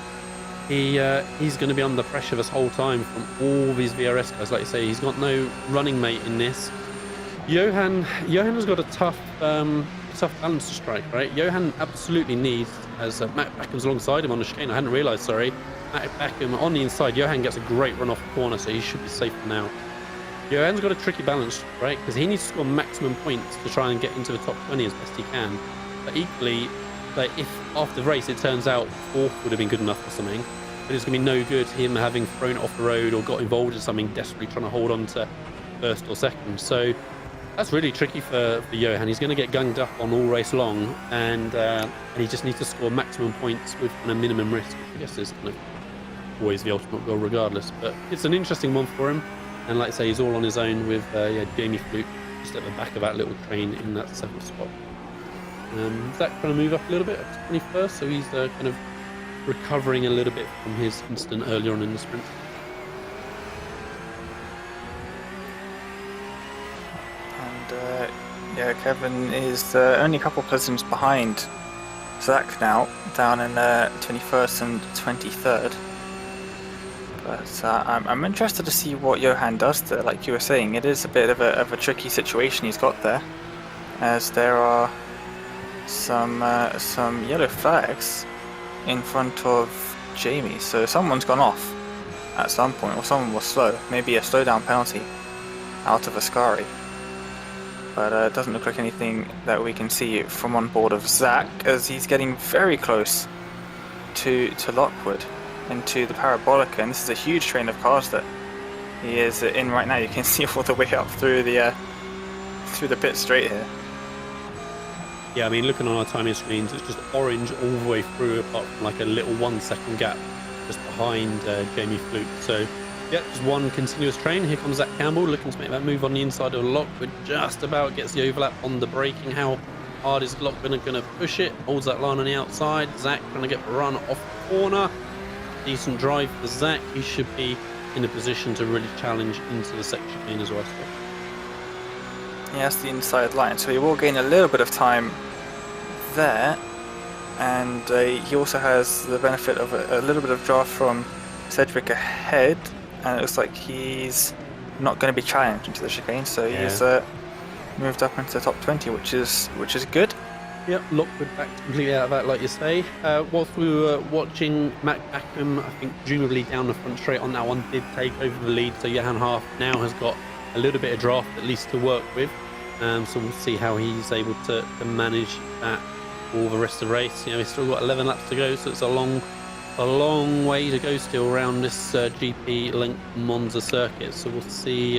he's going to be under pressure this whole time from all these VRS guys. Like you say, he's got no running mate in this. Johan has got a tough balance to strike, right? Johan absolutely needs, as Matt Backham's alongside him on the chicane. I hadn't realised, sorry. Matt Backham on the inside. Johan gets a great run off the corner, so he should be safe for now. Johan's got a tricky balance, right? Because he needs to score maximum points to try and get into the top 20 as best he can. But equally, like if after the race it turns out 4th would have been good enough for something, but it's going to be no good him having thrown it off the road or got involved in something, desperately trying to hold on to 1st or 2nd. So that's really tricky for Johan. He's going to get gunged up on all race long, and he just needs to score maximum points with a minimum risk, which I guess is kind of always the ultimate goal regardless. But it's an interesting one for him, and like I say, he's all on his own with Jamie Fluke just at the back of that little train in that 7th spot. Zach trying to move up a little bit up to 21st, so he's kind of recovering a little bit from his incident earlier on in the sprint. Yeah, Kevin is only a couple of positions behind Zach now, down in 21st and 23rd. But I'm interested to see what Johan does there. Like you were saying, it is a bit of a tricky situation he's got there, as there are some yellow flags in front of Jamie. So someone's gone off at some point, or someone was slow. Maybe a slowdown penalty out of Ascari. But it doesn't look like anything that we can see from on board of Zach, as he's getting very close to Lockwood into the Parabolica, and this is a huge train of cars that he is in right now. You can see all the way up through the pit straight here. Yeah, I mean, looking on our timing screens, it's just orange all the way through, apart from like a little 1 second gap just behind Jamie Fluke. So yeah, just one continuous train. Here comes Zach Campbell looking to make that move on the inside of Lockwood. Just about gets the overlap on the braking. How hard is Lockwood going to push it? Holds that line on the outside. Zach trying to get the run off the corner. Decent drive for Zach. He should be in a position to really challenge into the section lane as well. He has the inside line, so he will gain a little bit of time there. And he also has the benefit of a little bit of draft from Cedric ahead. And it looks like he's not going to be challenged into the chicane, so he's moved up into the top 20, which is good. Yep, Lockwood back completely out of that, like you say. Whilst we were watching Matt Backham, I think presumably down the front straight on that one, did take over the lead. So Johan Half now has got a little bit of draft at least to work with. So we'll see how he's able to manage that for the rest of the race. You know, he's still got 11 laps to go, so it's a long way to go still around this GP length Monza circuit. So we'll see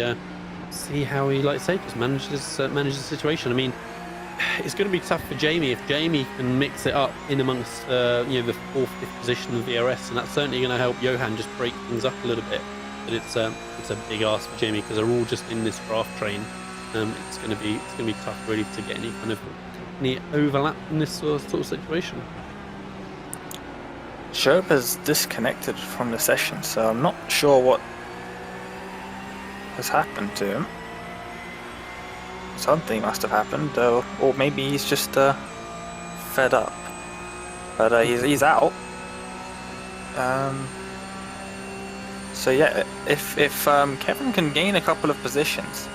how he, like I say, just manages the situation. I mean, it's going to be tough for Jamie if Jamie can mix it up in amongst the 4th, 5th position of VRS, and that's certainly going to help Johan just break things up a little bit. But it's a big ask for Jamie because they're all just in this draft train. It's going to be tough really to get any overlap in this sort of situation. Sherpa's disconnected from the session, so I'm not sure what has happened to him. Something must have happened, or maybe he's just fed up. But he's out. So yeah, if Kevin can gain a couple of positions,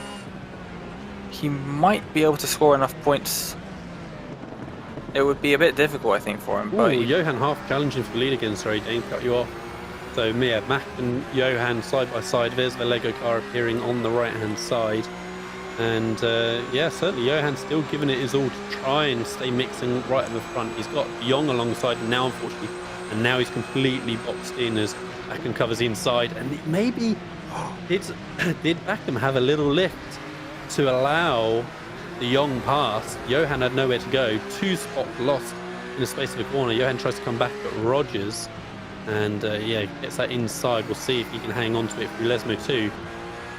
he might be able to score enough points. It would be a bit difficult, I think, for him. Ooh, but Johan Half challenging for the lead again. Sorry, Dane, cut you off. So yeah, Mac and Johan side by side. There's the Lego car appearing on the right-hand side. And yeah, certainly Johan's still giving it his all to try and stay mixing right at the front. He's got Young alongside him now, unfortunately, and now he's completely boxed in as Backham covers the inside. And maybe did Backham have a little lift to allow the Young pass? Johan had nowhere to go. 2 spots lost in the space of a corner. Johan tries to come back, but Rogers, and yeah, gets that inside. We'll see if he can hang on to it through Lesmo too.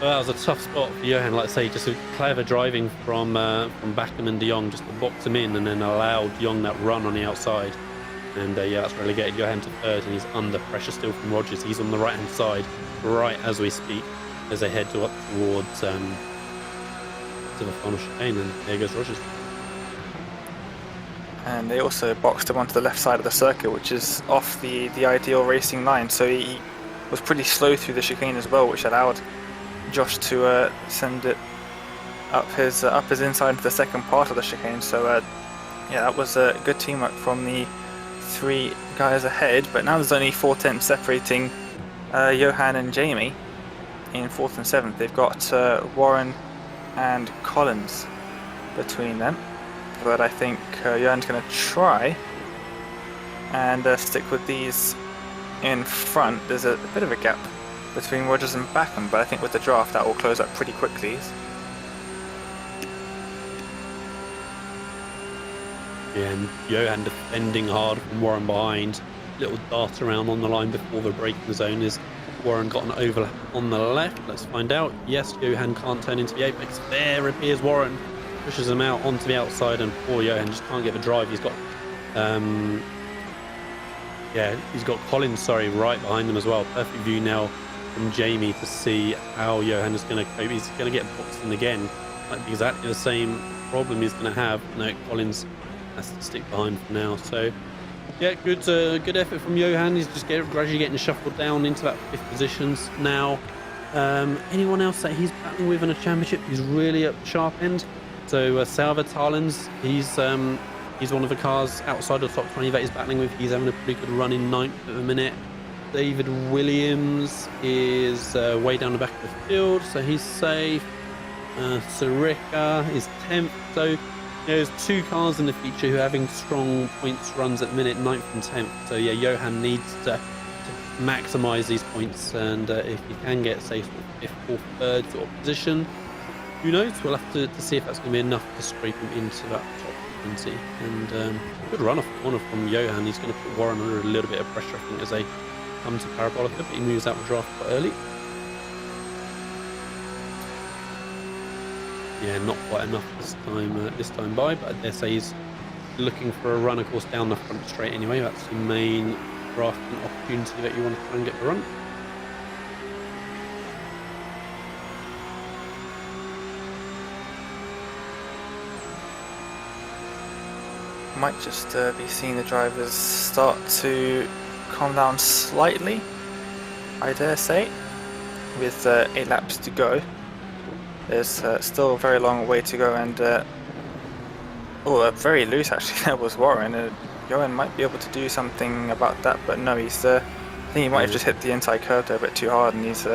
Well, that was a tough spot for Johan, like I say, just a clever driving from Backham and De Jong just to box him in and then allow De Jong that run on the outside. And yeah, that's relegated Johan to 3rd, and he's under pressure still from Rogers. He's on the right-hand side right as we speak as they head up towards to the final chicane, and there goes Rogers. And they also boxed him onto the left side of the circuit, which is off the ideal racing line. So he was pretty slow through the chicane as well, which allowed Josh to send it up his inside into the second part of the chicane. So yeah, that was a good teamwork from the 3 guys ahead. But now there's only 4 tenths separating Johan and Jamie in 4th and 7th. They've got Warren and Collins between them. But I think Johan's going to try and stick with these in front. There's a bit of a gap between Rogers and Backham, but I think with the draft that will close up pretty quickly. Yeah, and Johan defending hard from Warren behind. Little dart around on the line before the braking zone. Is Warren got an overlap on the left? Let's find out. Yes, Johan can't turn into the apex. There appears Warren. Pushes him out onto the outside, and poor Johan just can't get the drive. He's got he's got Collins, right behind him as well. Perfect view now from Jamie to see how Johan is going to cope. He's going to get boxed in again, like exactly the same problem he's going to have. No, Collins has to stick behind for now. So yeah, good effort from Johan. He's just gradually getting shuffled down into that 5th positions now. Anyone else that he's battling with in a championship, he's really at the sharp end. So Salva Talens, he's one of the cars outside of the top 20 that he's battling with. He's having a pretty good run in 9th at the minute. David Williams is way down the back of the field, so he's safe. Sarika is 10th. So there's 2 cars in the feature who are having strong points runs at the minute, 9th and 10th. So yeah, Johan needs to maximise these points, and if he can get, say, 5th or 3rd sort of position, who knows? We'll have to see if that's going to be enough to scrape him into that top 20. And good run off the corner from Johan. He's going to put Warren under a little bit of pressure, I think, as they come to Parabolica, but he moves out the draft quite early. Yeah, not quite enough this time by, but I dare say he's looking for a run, of course, down the front straight anyway. That's the main drafting opportunity that you want to try and get the run. Might just be seeing the drivers start to calm down slightly, I dare say, with 8 laps to go. There's still a very long way to go, and very loose actually. There was Warren. Johan might be able to do something about that, but no, he's I think he might have just hit the inside curve there a bit too hard, and he's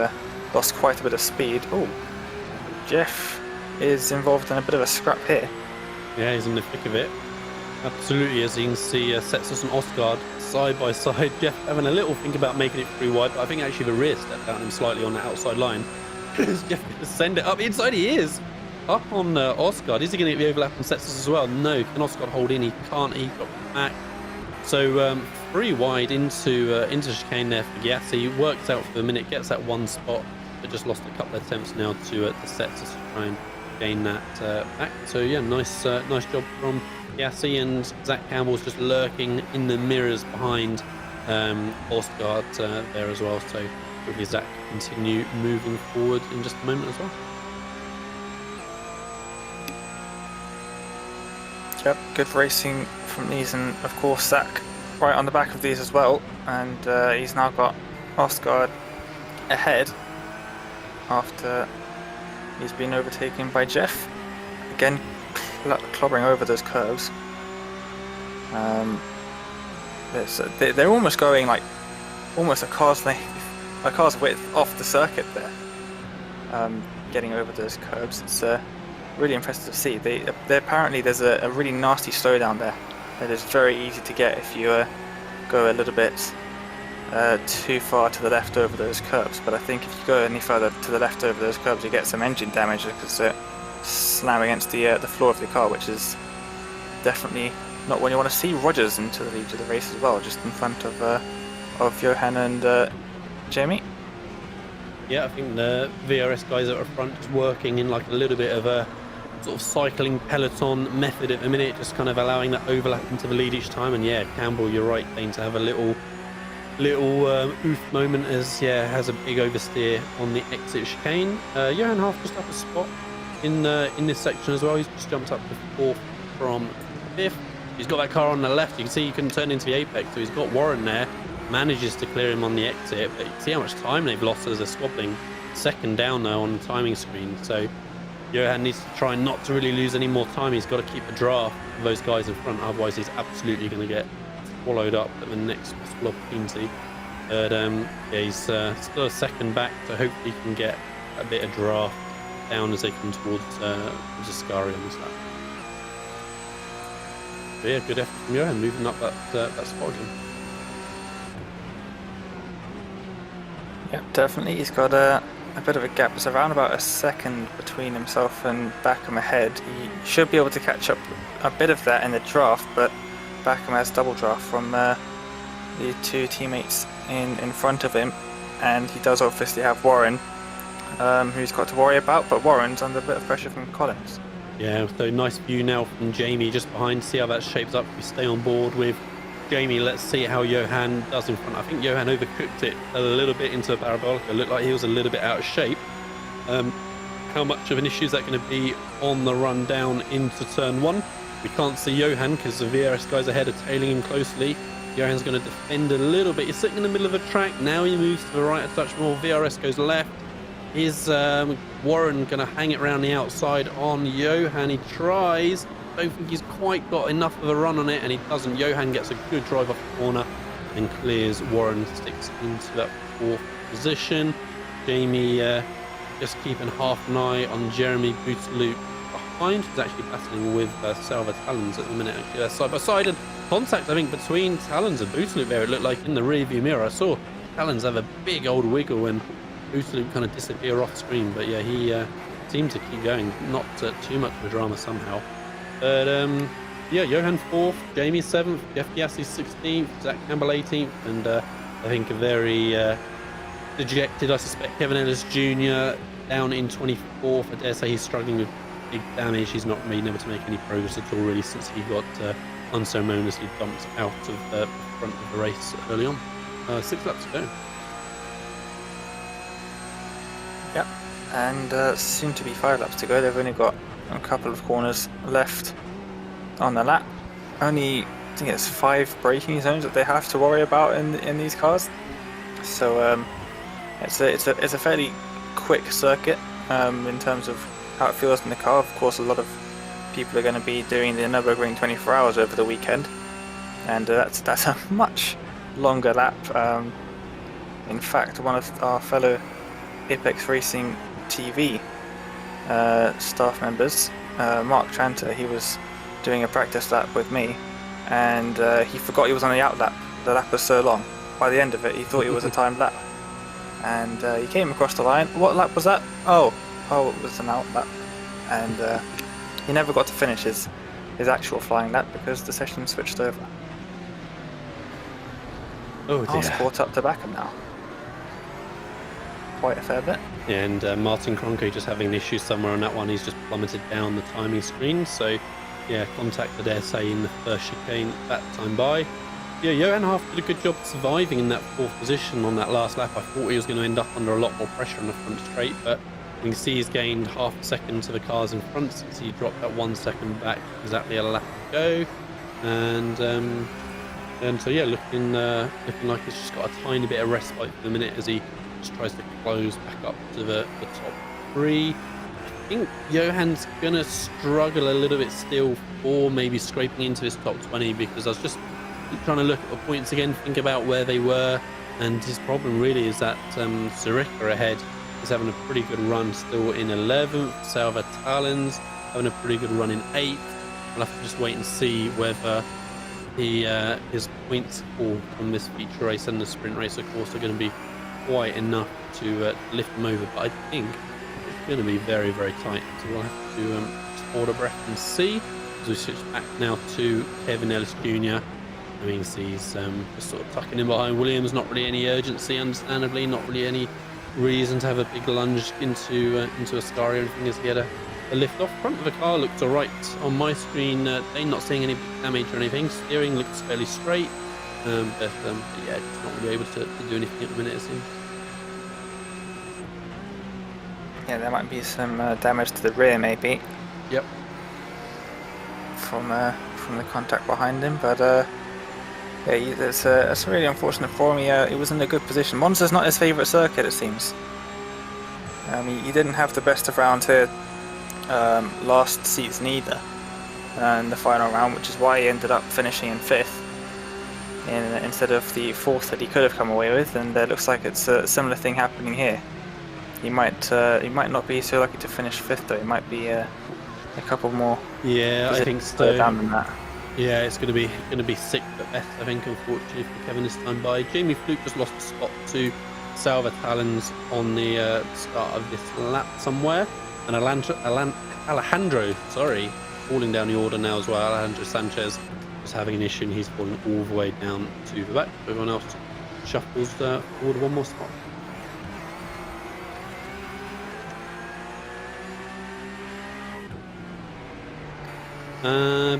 lost quite a bit of speed. Oh, Jeff is involved in a bit of a scrap here. Yeah, he's in the thick of it. Absolutely, as you can see, Setsus and Osgard side by side. Jeff having a little think about making it through wide, but I think actually the rear stepped out him slightly on the outside line. Jeff going to send it up inside. He is up on Osgard. Is he going to get the overlap on Setsus as well? No. Can Osgard hold in? He can't. He got back. So 3 wide into chicane there for Gyasi. He works out for the minute, gets that 1 spot, but just lost a couple of attempts now to Setsus to try and gain that back. So yeah, nice job from Gyasi, and Zach Campbell's just lurking in the mirrors behind Osgard there as well. So hopefully Zach can continue moving forward in just a moment as well. Yep, good racing from these, and of course Zach right on the back of these as well, and he's now got Osgard ahead after he's been overtaken by Jeff. Again, clobbering over those curves. They're almost going like almost a car's width off the circuit there, getting over those curves. It's really impressive to see. They apparently there's a really nasty slowdown there that is very easy to get if you go a little bit too far to the left over those curves. But I think if you go any further to the left over those curves, you get some engine damage because slam against the floor of the car, which is definitely not what you want to see. Rogers into the lead of the race as well, just in front of Johan and Jamie. Yeah, I think the VRS guys at the front is working in like a little bit of a sort of cycling peloton method at the minute, just kind of allowing that overlap into the lead each time. And yeah, Campbell, you're right, going to have a little oof moment as has a big oversteer on the exit chicane. Johan Half just up a spot in this section as well. He's just jumped up to 4th from 5th. He's got that car on the left. You can see he can turn into the apex, so he's got Warren there. Manages to clear him on the exit, but you can see how much time they've lost as they're squabbling. Second down though on the timing screen, so Johan needs to try not to really lose any more time. He's got to keep a draft of those guys in front, otherwise he's absolutely going to get swallowed up at the next possible opportunity. But yeah, he's still a second back, so hopefully he can get a bit of draft down as they come towards Ascari on this lap. But yeah, good effort from Johan moving up that spot again. Yep, definitely. He's got a bit of a gap. It's around about a second between himself and Backham ahead. He should be able to catch up a bit of that in the draft, but Backham has double draft from the two teammates in front of him, and he does obviously have Warren, who's got to worry about, but Warren's under a bit of pressure from Collins. Yeah, so nice view now from Jamie just behind. See how that shapes up. We stay on board with Jamie. Let's see how Johan does in front. I think Johan overcooked it a little bit into a parabolic. It looked like he was a little bit out of shape. How much of an issue is that going to be on the run down into turn 1? We can't see Johan because the VRS guys ahead are tailing him closely. Johan's going to defend a little bit. He's sitting in the middle of the track. Now he moves to the right a touch more. VRS goes left. Is Warren going to hang it around the outside on Johan? He tries. Don't think he's quite got enough of a run on it, and he doesn't. Johan gets a good drive off the corner and clears. Warren sticks into that 4th position. Jamie just keeping half an eye on Jeremy Bootsloop behind. He's actually battling with Salva Talons at the minute. Actually, they're side by side, and contact I think between Talons and Bootsloop there. It looked like in the rear view mirror. I saw Talons have a big old wiggle and Bootsloop kind of disappear off screen, but yeah, he seemed to keep going. Not too much of a drama somehow. But yeah, Johan 4th, Jamie 7th, Jeff Gassi 16th, Zach Campbell 18th, and I think a very dejected, I suspect, Kevin Ellis Jr. down in 24th. I dare say he's struggling with big damage. He's not been able to make any progress at all really since he got unceremoniously dumped out of the front of the race early on. 6 laps to go. Yep, and soon to be 5 laps to go. They've only got a couple of corners left on the lap. Only, I think it's 5 braking zones that they have to worry about in these cars. So it's a fairly quick circuit in terms of how it feels in the car. Of course, a lot of people are going to be doing the Nürburgring 24 hours over the weekend, and that's a much longer lap. In fact, one of our fellow Apex Racing TV staff members, Mark Tranter, he was doing a practice lap with me, and he forgot he was on the out lap. The lap was so long. By the end of it, he thought it was a timed lap, and he came across the line. What lap was that? Oh, it was an out lap, and he never got to finish his actual flying lap because the session switched over. Oh dear. I've caught up to Backham now. Quite a fair bit. Yeah, and Martin Cronke just having an issue somewhere on that one. He's just plummeted down the timing screen. So, yeah, contact, I dare say, in the first chicane that time by. Yeah, Johan Half did a good job surviving in that 4th position on that last lap. I thought he was going to end up under a lot more pressure on the front straight, but you can see he's gained half a second to the cars in front since he dropped that 1 second back, exactly a lap to go. And so, yeah, looking like he's just got a tiny bit of respite for the minute as he just tries to close back up to the top 3. I think Johan's gonna struggle a little bit still for maybe scraping into his top 20, because I was just trying to look at the points again, think about where they were, and his problem really is that Zurika ahead is having a pretty good run still in 11th. Salva Talons having a pretty good run in 8th. We'll have to just wait and see whether his points fall from this feature race and the sprint race, of course, are going to be quite enough to lift them over, but I think it's going to be very, very tight, so we'll have to just hold our breath and see. As we switch back now to Kevin Ellis Jr. I mean, he's just sort of tucking in behind Williams, not really any urgency, understandably, not really any reason to have a big lunge into Ascari or anything, as he had a lift off. Front of the car looked alright on my screen. They're not seeing any damage or anything. Steering looks fairly straight, but yeah, just not really able to do anything at the minute, it seems. Yeah, there might be some damage to the rear, maybe. Yep. From the contact behind him, but yeah, it's really unfortunate for him. He was in a good position. Monza's not his favourite circuit, it seems. He didn't have the best of round here last season either, in the final round, which is why he ended up finishing in 5th instead of the 4th that he could have come away with. And it looks like it's a similar thing happening here. He might not be so lucky to finish 5th though. He might be a couple more. Yeah, I think so. Down than that. Yeah, it's going to be 6th at best, I think, unfortunately for Kevin this time by. Jamie Fluke just lost a spot to Salva Talons on the start of this lap somewhere, and Alejandro, falling down the order now as well. Alejandro Sanchez is having an issue, and he's falling all the way down to the back. Everyone else shuffles forward one more spot.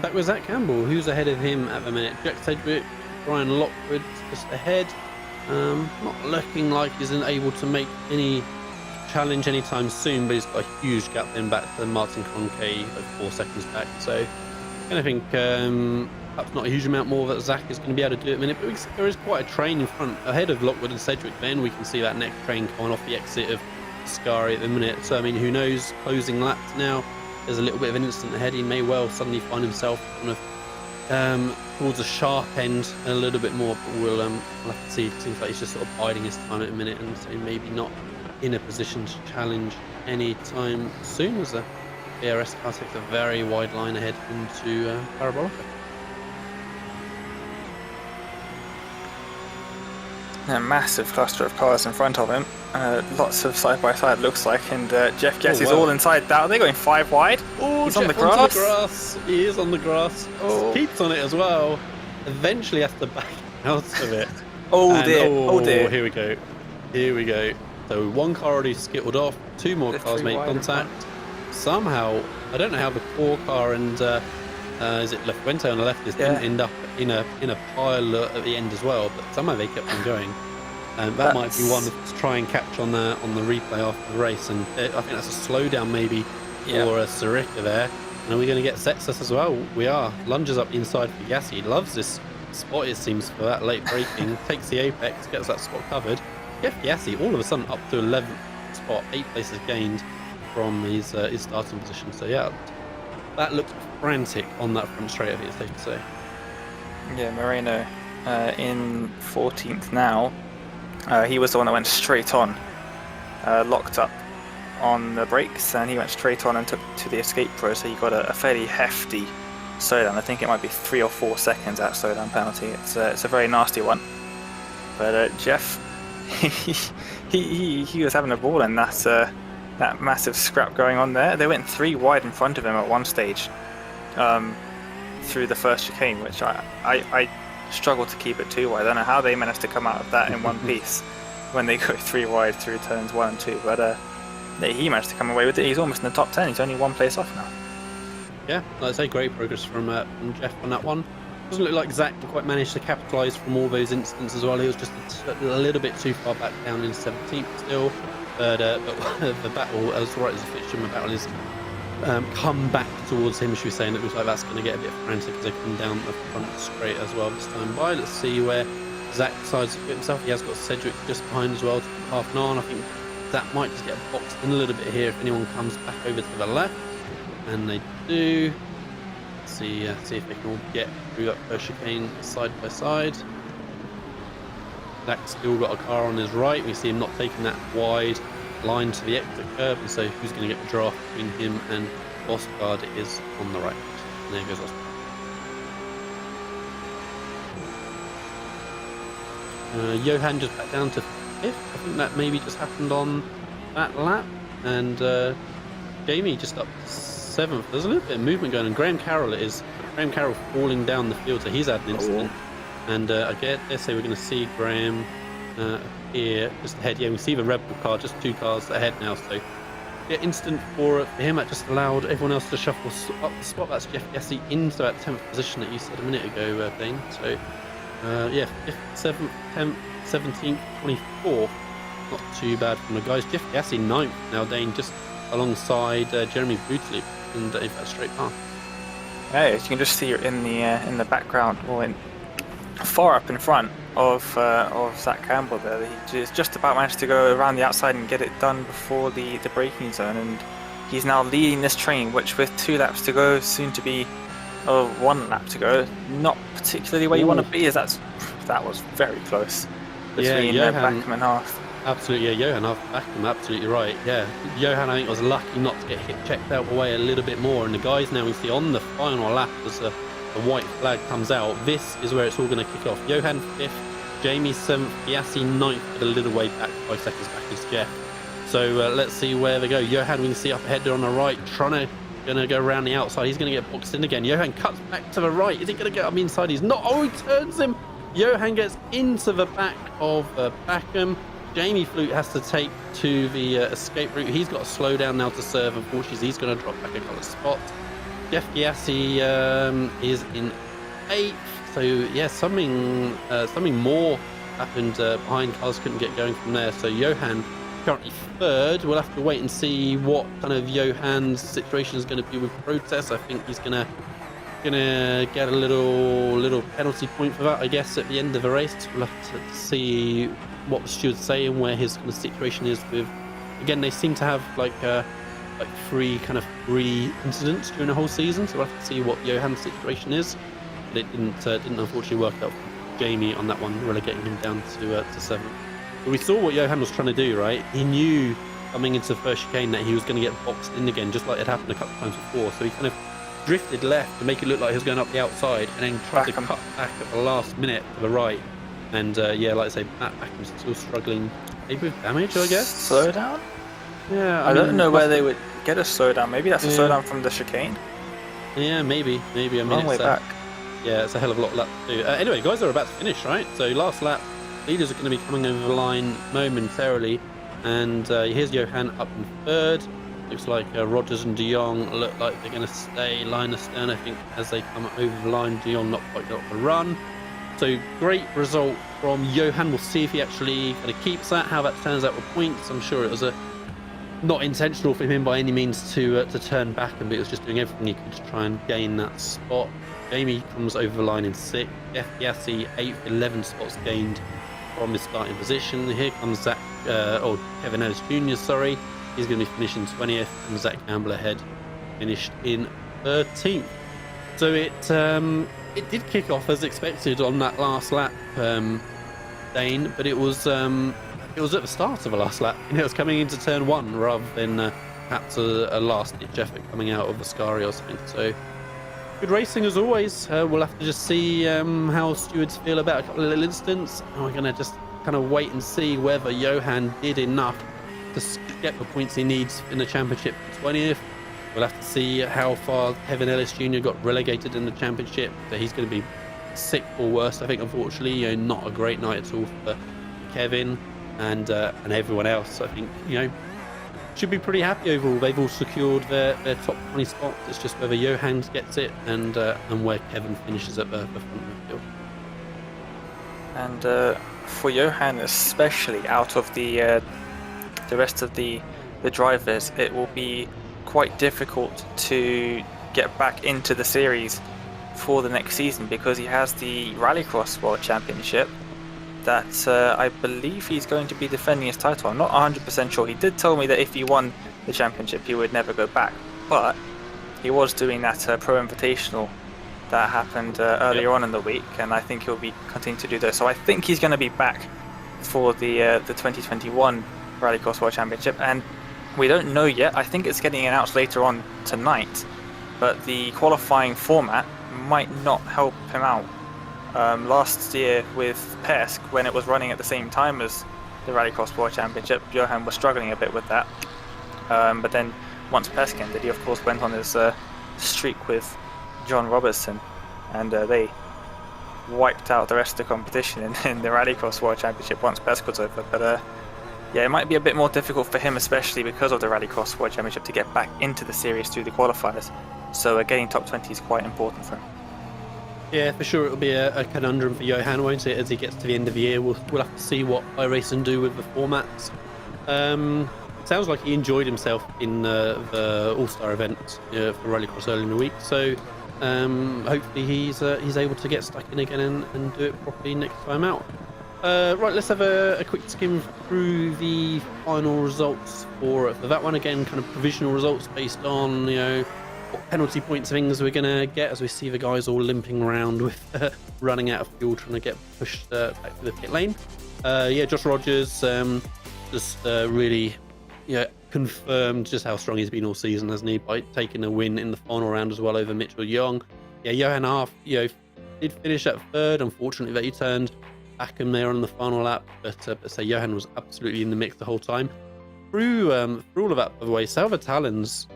Back with Zach Campbell, who's ahead of him at the minute. Jack Sedgwick, Brian Lockwood just ahead. Not looking like he's able to make any challenge anytime soon, but he's got a huge gap then back to Martin Conke, like 4 seconds back. So I think perhaps not a huge amount more that Zach is going to be able to do at the minute, but there is quite a train in front ahead of Lockwood and Sedgwick. Then we can see that next train coming off the exit of Scari at the minute. So I mean, who knows, closing laps now. There's a little bit of an instant ahead. He may well suddenly find himself kind of towards the sharp end a little bit more, but we'll have to see. It seems like he's just sort of biding his time at a minute, and so maybe not in a position to challenge anytime soon, as the BRS car takes a very wide line ahead into Parabolica. A massive cluster of cars in front of him. Lots of side-by-side looks like, and Jeff Guess is all inside that. Are they going 5 wide? Oh, he's Jeff on the grass. He is on the grass. Oh. Keeps on it as well. Eventually has to back out of it. Oh dear, oh dear. Here we go. So one car already skittled off. 2 more cars made contact. Somehow, I don't know how the 4 car and is it La Fuente on the left didn't end up in a pile at the end as well, but somehow they kept on going. That might be one to try and catch on the replay after the race, and I think that's a slowdown maybe for Sirica there. And are we going to get Sextus as well? We are. Lunges up inside for Yassi. Loves this spot, it seems, for that late braking. Takes the apex, gets that spot covered. Jeff Yassi all of a sudden up to 11th spot, 8 places gained from his starting position. So yeah, that looked frantic on that front straight, I think it's safe to say. Yeah, Moreno in 14th now. He was the one that went straight on, locked up on the brakes, and he went straight on and took to the escape pro, so he got a fairly hefty slowdown. I think it might be 3 or 4 seconds out slowdown penalty. It's a very nasty one. But Jeff, he was having a ball in that massive scrap going on there. They went 3 wide in front of him at one stage through the first chicane, which I struggled to keep it 2 wide. I don't know how they managed to come out of that in one piece when they go 3 wide through turns 1 and 2, but he managed to come away with it. He's almost in the top 10. He's only 1 place off now. Yeah, like I say, great progress from Jeff on that one. Doesn't look like Zach quite managed to capitalise from all those incidents as well. He was just a little bit too far back down in 17th still, but the battle, as right as the fixture, the battle is come back towards him. She was saying it looks like that's going to get a bit frantic as they come down the front straight as well this time by. Let's see where Zach decides to put himself. He has got Sedgwick just behind as well, half an hour. I think Zach might just get boxed in a little bit here if anyone comes back over to the left, and they do. Let's see if they can all get through that first chicane side by side. Zach's still got a car on his right. We see him not taking that wide line to the exit curb, and so who's going to get the draft between him and Osgard is on the right. And there goes Osgard. Johan just back down to 5th. I think that maybe just happened on that lap, and Jamie just up to 7th. There's a little bit of movement going on. Graham Carroll falling down the field, so he's had an incident. And I dare say we're going to see Graham here just ahead. Yeah, we see the Red Bull car just 2 cars ahead now, so yeah, instant for him. That just allowed everyone else to shuffle up the spot. That's Jeff Yassi into that 10th position that you said a minute ago, Dane. So yeah, 5th, 7th, 10th, 17th, 24th not too bad from the guys. Jeff Gassi 9th now, Dane, just alongside Jeremy Bootley in that straight path. Yeah, as you can just see in the background, or far up in front of Zach Campbell there. He just about managed to go around the outside and get it done before the braking zone, and he's now leading this train, which with 2 laps to go, soon to be 1 lap to go, not particularly where you want to be, as that was very close between Backham and Half. Absolutely, yeah, Johan Backham, absolutely right. Yeah, Johan, I think, was lucky not to get hit checked out away a little bit more, and the guys now we see on the final lap as the white flag comes out, this is where it's all going to kick off. Johan 5th, Jamie 7th, Yassi 9th, but a little way back, 5 seconds back is Jeff. So let's see where they go. Johan, we can see up ahead there on the right, going to go around the outside. He's going to get boxed in again. Johan cuts back to the right. Is he going to get up inside? He's not. Oh, he turns him. Johan gets into the back of Backham. Jamie Flute has to take to the escape route. He's got to slow down now to serve. Unfortunately, he's going to drop back a couple of spots. Jeff Giassi is in 8th. So yeah, something more happened behind. Cars couldn't get going from there. So Johan currently 3rd. We'll have to wait and see what kind of Johan's situation is going to be with protest. I think he's gonna get a little penalty point for that, I guess, at the end of the race. We'll have to see what the stewards say and where his kind of situation is with. Again, they seem to have like 3 incidents during the whole season, so we'll have to see what Johan's situation is. But it didn't unfortunately work out for Jamie on that one, relegating him down to 7th. But we saw what Johan was trying to do, right? He knew coming into the first chicane that he was going to get boxed in again, just like it happened a couple of times before. So he kind of drifted left to make it look like he was going up the outside, and then tried to cut back at the last minute to the right. And yeah, like I say, Matt Backham's still struggling, maybe with damage, I guess. Slow down? Yeah, I don't know where they would get a slowdown. Maybe that's a slowdown from the chicane. Yeah, maybe. I mean, long way back. Yeah, it's a hell of a lot of lap to do. Anyway, guys are about to finish, right? So last lap, leaders are going to be coming over the line momentarily, and here's Johan up in 3rd. Looks like Rogers and De Jong look like they're going to stay line astern, I think, as they come over the line. De Jong not quite got the run. So great result from Johan. We'll see if he actually kind of keeps that, how that turns out with points. I'm sure it was not intentional for him by any means to turn back, but it was just doing everything he could to try and gain that spot. Jamie comes over the line in 6th. Jeff Yassi 8th, 11 spots gained from his starting position. Here comes Kevin Ellis Jr. Sorry, he's going to be finishing 20th, and Zach Campbell ahead, finished in 13th. So it did kick off as expected on that last lap, Dane, but it was at the start of the last lap. It was coming into turn 1 rather than perhaps a last-ditch effort coming out of the Ascari or something. So good racing as always. We'll have to just see how stewards feel about a couple of little incidents. And we're going to just kind of wait and see whether Johan did enough to get the points he needs in the championship for 20th. We'll have to see how far Kevin Ellis Jr. got relegated in the championship. So he's going to be 6th or worse, I think, unfortunately. Not a great night at all for Kevin and everyone else. I think, should be pretty happy overall. They've all secured their top 20 spots. It's just whether Johan gets it and where Kevin finishes at the front of the field. And for Johan especially, out of the rest of the drivers, it will be quite difficult to get back into the series for the next season, because he has the Rallycross World Championship that I believe he's going to be defending his title. I'm not 100% sure. He did tell me that if he won the championship he would never go back, but he was doing that Pro Invitational that happened earlier on in the week, and I think he'll be continuing to do that. So I think he's going to be back for the 2021 Rallycross World Championship, and we don't know yet. I think it's getting announced later on tonight, but the qualifying format might not help him out. Last year with Pesk, when it was running at the same time as the Rallycross World Championship, Johan was struggling a bit with that. But then once Pesk ended, he of course went on his streak with John Robertson, and they wiped out the rest of the competition in the Rallycross World Championship once Pesk was over. But yeah, it might be a bit more difficult for him, especially because of the Rallycross World Championship, to get back into the series through the qualifiers. So getting top 20 is quite important for him. Yeah, for sure it'll be a conundrum for Johan, won't it? As he gets to the end of the year, we'll have to see what iRacing do with the formats. Sounds like he enjoyed himself in the All-Star event for Rallycross early in the week. So hopefully he's able to get stuck in again and do it properly next time out. Right, let's have a quick skim through the final results for that one. Again, kind of provisional results based on what penalty points things we're gonna get, as we see the guys all limping around with running out of fuel, trying to get pushed back to the pit lane. Josh Rogers just really confirmed just how strong he's been all season, hasn't he, by taking a win in the final round as well over Mitchell Young. Johan Half did finish at third. Unfortunately that he turned back in there on the final lap, but Johan was absolutely in the mix the whole time through all of that. By the way, Salva Talons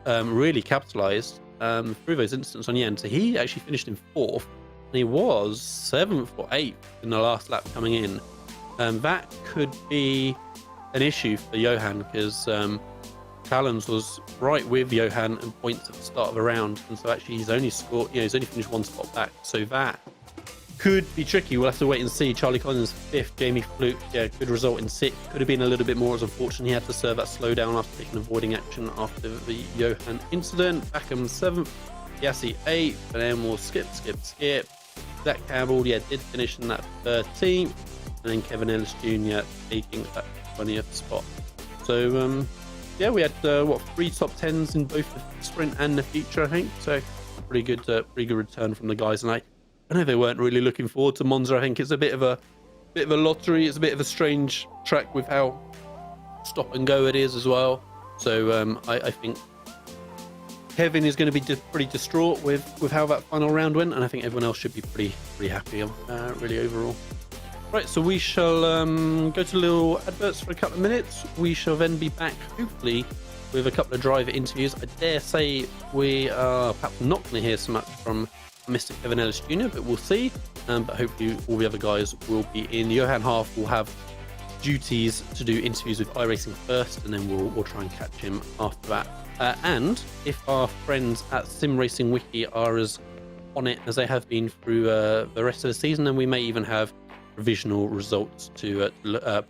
really capitalized through those incidents on the end, so he actually finished in 4th, and he was 7th or 8th in the last lap coming in. That could be an issue for Johan, because Talons was right with Johan and points at the start of the round, and so actually he's only scored, he's only finished 1 spot back, so that could be tricky. We'll have to wait and see. Charlie Collins 5th, Jamie Fluke, good result in 6th. Could have been a little bit more, as unfortunately he had to serve that slowdown after taking avoiding action after the Johan incident. Backham 7th, Yassi 8th, and then we'll skip. Zach Campbell, did finish in that 13th, and then Kevin Ellis Jr. taking that 20th spot. So we had 3 top 10s in both the sprint and the feature, I think. So pretty good return from the guys, and I know they weren't really looking forward to Monza. I think it's a bit of a lottery. It's a bit of a strange track with how stop and go it is as well. So I think Kevin is going to be pretty distraught with how that final round went, and I think everyone else should be pretty happy really overall. Right, so we shall go to little adverts for a couple of minutes. We shall then be back hopefully with a couple of driver interviews. I dare say we are perhaps not going to hear so much from Mr. Kevin Ellis Jr., but we'll see. But hopefully all the other guys will be in. Johan Half will have duties to do interviews with iRacing first, and then we'll try and catch him after that. And if our friends at Sim Racing Wiki are as on it as they have been through the rest of the season, then we may even have provisional results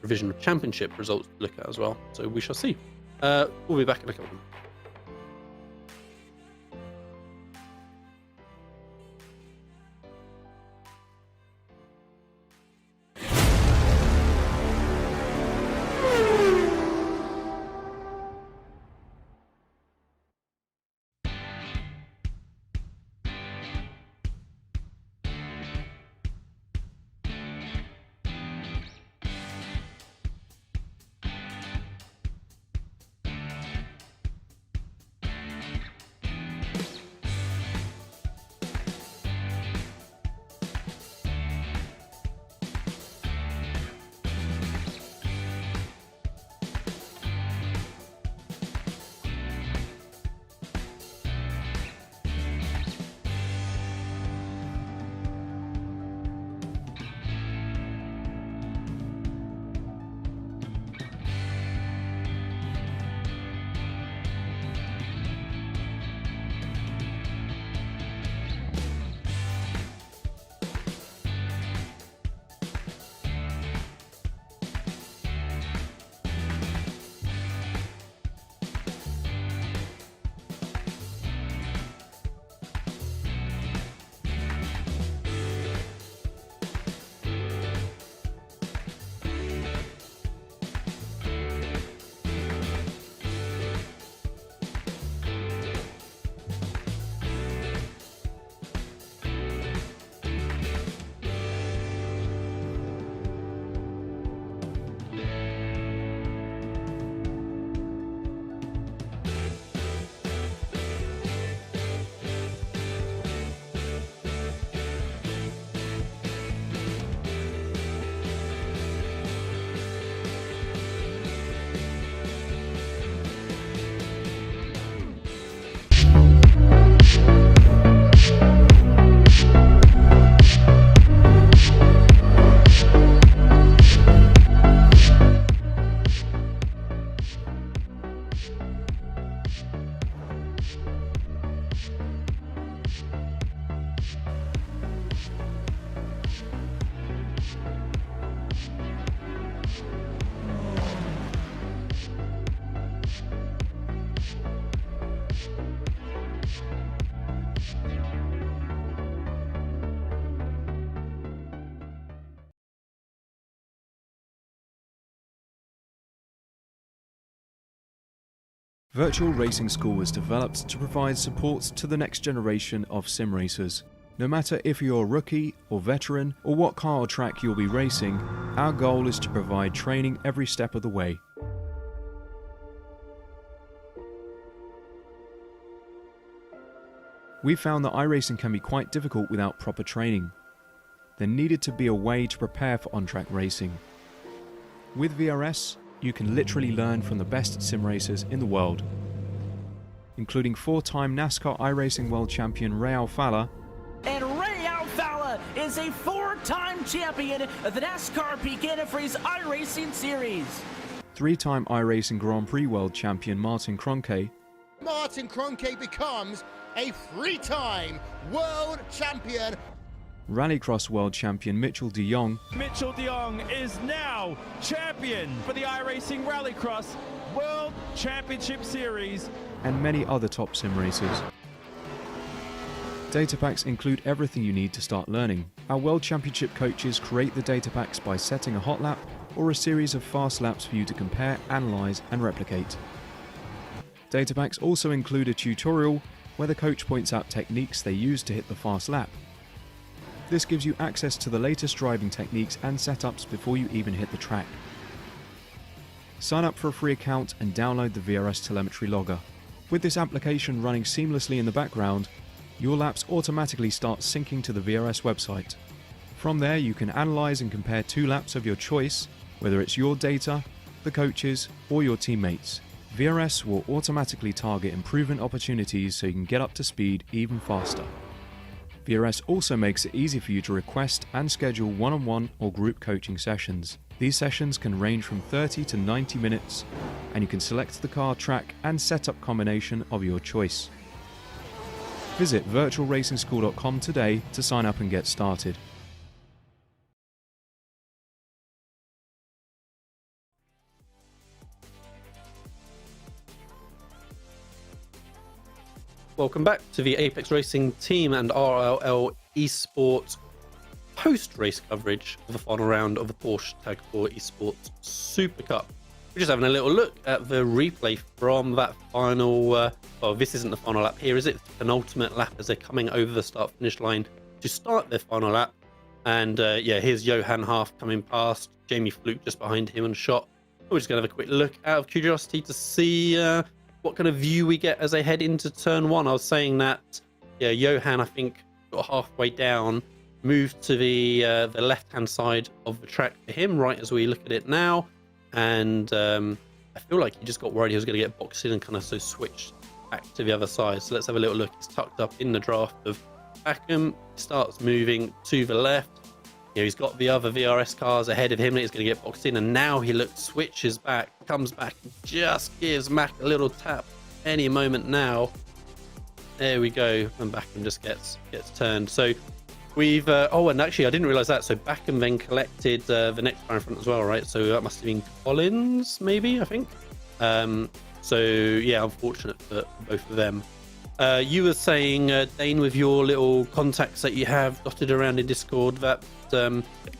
provisional championship results to look at as well. So we shall see. We'll be back in a couple of minutes. Virtual Racing School was developed to provide support to the next generation of sim racers. No matter if you're a rookie or veteran or what car or track you'll be racing, our goal is to provide training every step of the way. We found that iRacing can be quite difficult without proper training. There needed to be a way to prepare for on-track racing. With VRS, you can literally learn from the best sim racers in the world, including 4-time NASCAR iRacing World Champion RLL Onboard, And RLL is a 4-time champion of the NASCAR Peak Freeze iRacing Series. 3-time iRacing Grand Prix World Champion Martin Kroenke, Martin Kroenke becomes a 3-time world champion. Rallycross World Champion Mitchell de Jong, Mitchell de Jong is now champion for the iRacing Rallycross World Championship Series. and many other top sim racers. Data packs include everything you need to start learning. Our World Championship coaches create the data packs by setting a hot lap or a series of fast laps for you to compare, analyze, and replicate. Data packs also include a tutorial where the coach points out techniques they use to hit the fast lap. This gives you access to the latest driving techniques and setups before you even hit the track. Sign up for a free account and download the VRS telemetry logger. With this application running seamlessly in the background, your laps automatically start syncing to the VRS website. From there, you can analyze and compare 2 laps of your choice, whether it's your data, the coaches, or your teammates. VRS will automatically target improvement opportunities so you can get up to speed even faster. VRS also makes it easy for you to request and schedule one-on-one or group coaching sessions. These sessions can range from 30 to 90 minutes, and you can select the car, track, and setup combination of your choice. Visit virtualracingschool.com today to sign up and get started. Welcome back to the Apex Racing team and RLL Esport post-race coverage of the final round of the Porsche Tag Heuer Esports Supercup. We're just having a little look at the replay from that final, well, this isn't the final lap here, is it? The penultimate lap as they're coming over the start-finish line to start their final lap. And yeah, here's Johan Half coming past, Jamie Fluke just behind him on shot. We're just going to have a quick look out of curiosity to see what kind of view we get as they head into turn 1. I was saying that, yeah, Johan, I think, got halfway down, moved to the left-hand side of the track for him, right as we look at it now. And I feel like he just got worried he was going to get boxed in and kind of so switched back to the other side. So let's have a little look. He's tucked up in the draft of Backham, starts moving to the left. You know, he's got the other VRS cars ahead of him and he's going to get boxed in, and now he looks, switches back, comes back, just gives Mac a little tap any moment now. There we go, and Backham just gets turned. So we've oh, and actually I didn't realize that, so Backham then collected the next car in front as well, right? So that must have been Collins, maybe, I think. So yeah, unfortunate for both of them. You were saying, Dane, with your little contacts that you have dotted around in Discord, that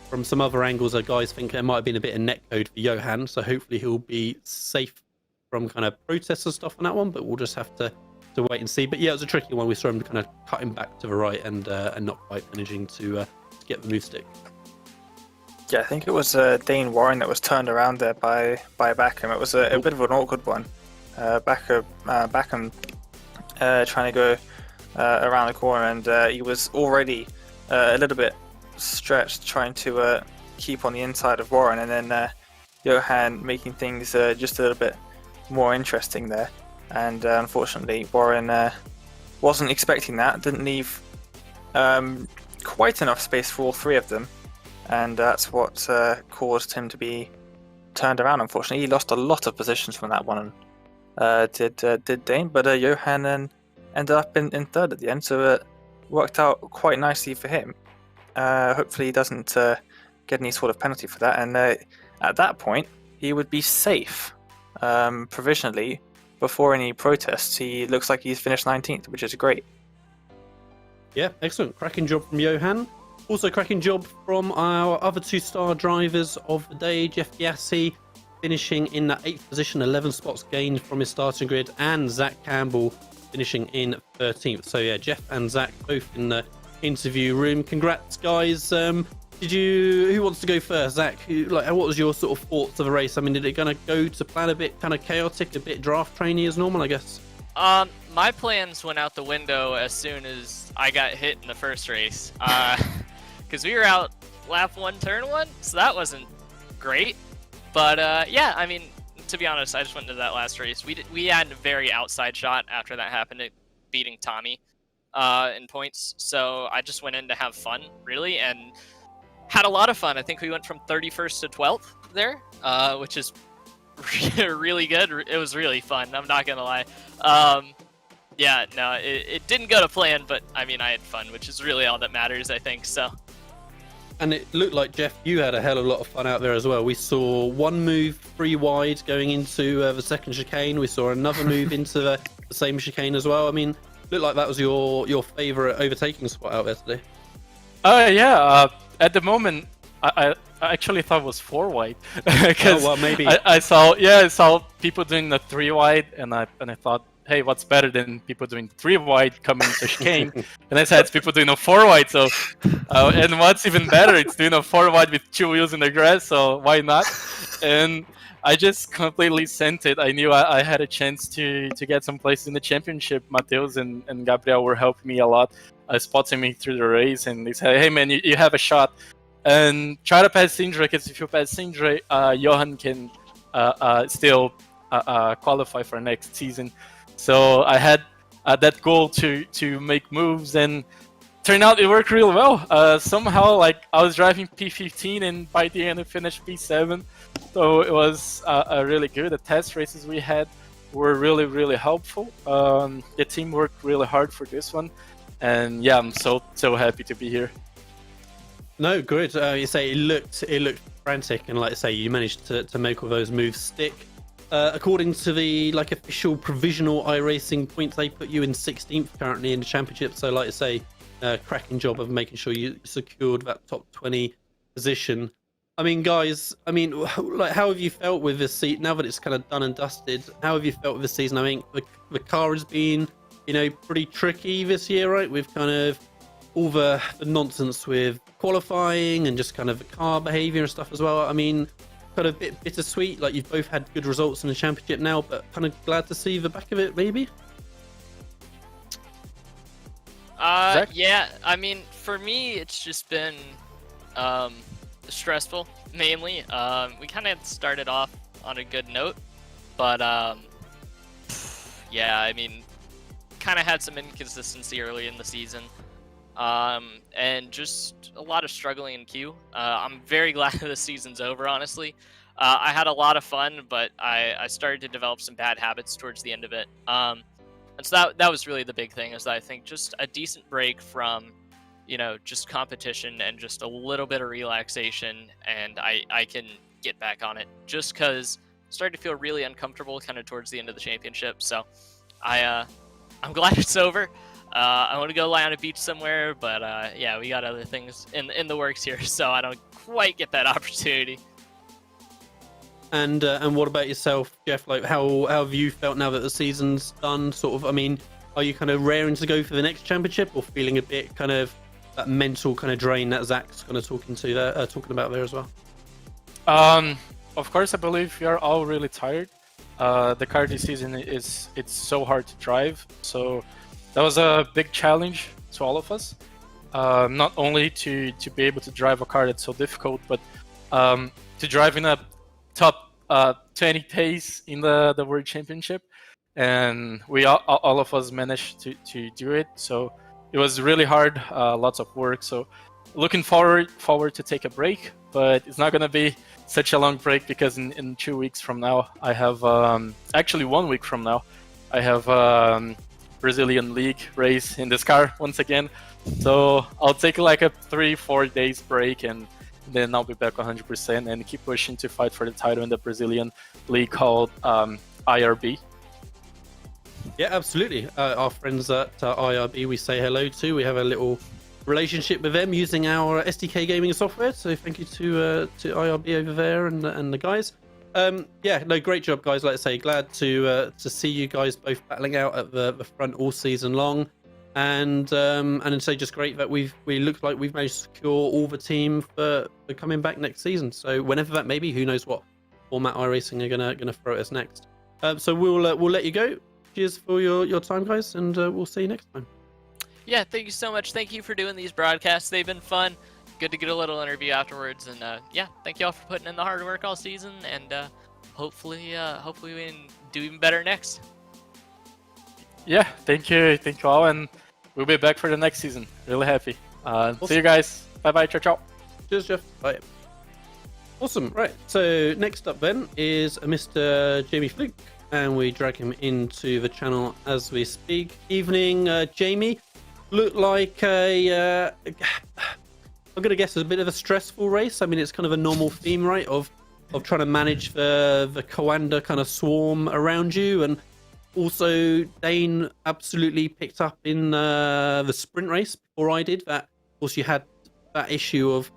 from some other angles, guys think there might have been a bit of netcode for Johan, so hopefully he'll be safe from kind of protests and stuff on that one, but we'll just have to wait and see. But yeah, it was a tricky one. We saw him kind of cutting back to the right and not quite managing to get the move stick. Yeah, I think it was Dane Warren that was turned around there by Backham. It was a bit of an awkward one. Backham trying to go around the corner, and he was already a little bit stretched trying to keep on the inside of Warren, and then Johan making things just a little bit more interesting there. And unfortunately Warren wasn't expecting that, didn't leave quite enough space for all 3 of them, and that's what caused him to be turned around. Unfortunately, he lost a lot of positions from that one, did Dane, but Johan then ended up in 3rd at the end, so it worked out quite nicely for him. Hopefully he doesn't get any sort of penalty for that, and at that point he would be safe provisionally before any protests. He looks like he's finished 19th, which is great. Yeah, excellent. Cracking job from Johan. Also cracking job from our other 2-star drivers of the day, Jeff Gassi finishing in that 8th position, 11 spots gained from his starting grid, and Zach Campbell finishing in 13th. So yeah, Jeff and Zach both in the interview room. Congrats, guys. Who wants to go first? Zach, what was your sort of thoughts of the race? I mean, did it kind of go to plan a bit kind of chaotic, a bit draft trainy as normal, I guess? My plans went out the window as soon as I got hit in the first race. Because we were out lap 1, turn 1, so that wasn't great. But yeah, I mean, to be honest, I just went into that last race. We had a very outside shot after that happened, beating Tommy in points. So I just went in to have fun, really, and had a lot of fun. I think we went from 31st to 12th there, which is really good. It was really fun, I'm not gonna lie. Yeah, no, it didn't go to plan, but I mean, I had fun, which is really all that matters, I think, so. And it looked like, Jeff, you had a hell of a lot of fun out there as well. We saw one move 3 wide going into the second chicane. We saw another move into the same chicane as well. I mean, looked like that was your favourite overtaking spot out there today. Yeah, at the moment, I actually thought it was 4 wide. Because well, maybe. I saw people doing the 3 wide, and I thought, hey, what's better than people doing 3 wide coming to chicane? And I said it's people doing a 4 wide. So, and what's even better, it's doing a 4 wide with 2 wheels in the grass. So why not? And I just completely sent it. I knew I had a chance to get some places in the championship. Mateus and Gabriel were helping me a lot, spotting me through the race, and they said, hey man, you have a shot. And try to pass Sindre, because if you pass Sindre, Johan can still qualify for next season. So I had that goal to make moves, and turned out it worked really well. Somehow, like, I was driving P15, and by the end I finished P7. So it was really good. The test races we had were really helpful. The team worked really hard for this one, and yeah, I'm so happy to be here. No, good. You say it looked frantic, and like I say, you managed to make all those moves stick. According to the official provisional iRacing points, they put you in 16th currently in the championship. So, like I say, cracking job of making sure you secured that top 20 position. I mean, guys, how have you felt with this seat now that it's kind of done and dusted? How have you felt with this season? I mean, the car has been, pretty tricky this year, right? With kind of all the nonsense with qualifying and just kind of the car behavior and stuff as well. I mean, kind of a bit bittersweet. Like, you've both had good results in the championship now, but kind of glad to see the back of it, maybe. Yeah, I mean, for me, it's just been stressful, mainly. We kind of started off on a good note, but yeah, I mean, kind of had some inconsistency early in the season, and just a lot of struggling in Q. I'm very glad the season's over, honestly. I had a lot of fun, but I started to develop some bad habits towards the end of it. And so that was really the big thing, is that I think just a decent break from, just competition and just a little bit of relaxation, and I can get back on it, just because I started to feel really uncomfortable kind of towards the end of the championship. So I'm glad it's over. I want to go lie on a beach somewhere, but yeah, we got other things in the works here, so I don't quite get that opportunity. And what about yourself, Jeff? Like, how have you felt now that the season's done? Sort of, I mean, are you kind of raring to go for the next championship, or feeling a bit kind of that mental kind of drain that Zach's kind of talking about there as well? Of course, I believe we are all really tired. The car this season it's so hard to drive, so that was a big challenge to all of us. Not only to be able to drive a car that's so difficult, but to drive in a top 20 pace in the World Championship, and we all of us managed to do it. So it was really hard, lots of work. So looking forward to take a break, but it's not gonna be such a long break, because in 2 weeks from now I have actually 1 week from now I have Brazilian League race in this car once again. So I'll take like a 3-4 days break, and then I'll be back 100% and keep pushing to fight for the title in the Brazilian league called IRB. Yeah, absolutely. Our friends at IRB, we say hello to. We have a little relationship with them using our SDK Gaming software. So thank you to IRB over there and the guys. Yeah, no, great job, guys. Like I say, glad to see you guys both battling out at the front all season long, and say just great that we look like we've managed to secure all the team for coming back next season. So whenever that may be, who knows what format iRacing are gonna throw at us next. So we'll let you go. Cheers for your time, guys, and we'll see you next time. Yeah, thank you so much. Thank you for doing these broadcasts. They've been fun. Good to get a little interview afterwards, and yeah, thank you all for putting in the hard work all season, and hopefully we can do even better next. Yeah, thank you all, and we'll be back for the next season. Really happy. Awesome. See you guys. Bye, ciao, ciao. Cheers, Jeff. Bye. Awesome. Right. So next up then is Mr. Jamie Fluke, and we drag him into the channel as we speak. Evening, Jamie. Looked like a. I'm gonna guess it's a bit of a stressful race. I mean, it's kind of a normal theme, right? Of trying to manage the Coanda kind of swarm around you, and also Dane absolutely picked up in the sprint race before I did. That, of course, you had that issue of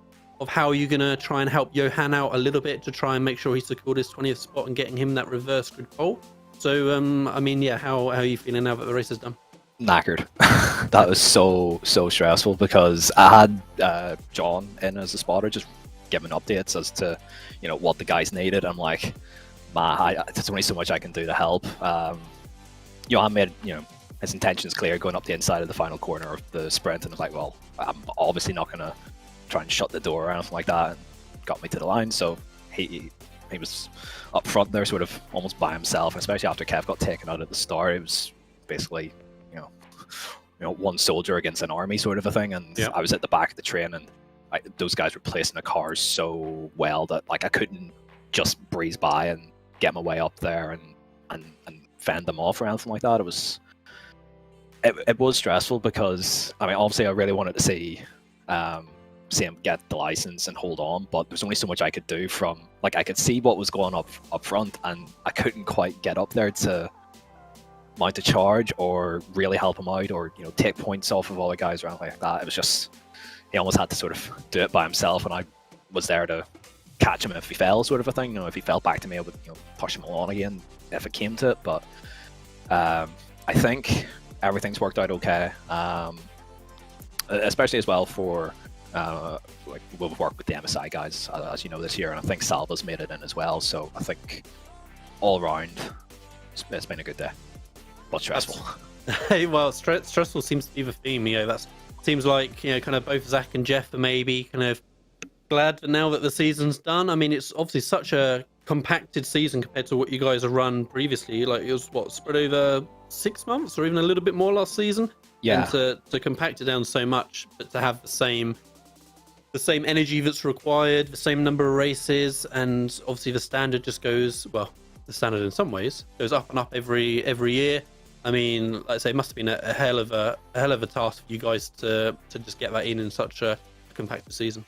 how you're gonna try and help Johan out a little bit to try and make sure he secured his 20th spot and getting him that reverse grid pole. So, I mean, yeah, how are you feeling now that the race is done? Knackered. That was so stressful because I had John in as a spotter, just giving updates as to what the guys needed. I'm like, man, there's only so much I can do to help. Johan made his intentions clear going up the inside of the final corner of the sprint, and I was like, well, I'm obviously not gonna try and shut the door or anything like that, and got me to the line. So he was up front there, sort of almost by himself, especially after Kev got taken out at the start. It was basically one soldier against an army sort of a thing, and I was at the back of the train, and those guys were placing the cars so well that I couldn't just breeze by and get my way up there and fend them off or anything like that. It was stressful because obviously I really wanted to see him get the license and hold on, but there's only so much I could do from I could see what was going up front, and I couldn't quite get up there to mount a charge or really help him out, or take points off of all the guys around like that. It was just, he almost had to sort of do it by himself, and I was there to catch him if he fell, sort of a thing. If he fell back to me, I would push him along again if it came to it. But I think everything's worked out okay, especially as well for we've worked with the MSI guys, as you know, this year, and I think Salva's made it in as well. So I think all around it's been a good day. But stressful. Hey, well, stressful seems to be the theme. That seems like kind of both Zach and Jeff are maybe kind of glad that now that the season's done. I mean, it's obviously such a compacted season compared to what you guys have run previously. Like, it was spread over 6 months or even a little bit more last season. Yeah. And to compact it down so much, but to have the same energy that's required, the same number of races, and obviously the standard just goes, well, the standard in some ways goes up and up every year. I mean, like I say, it must have been a hell of a task for you guys to just get that in such a compacted season.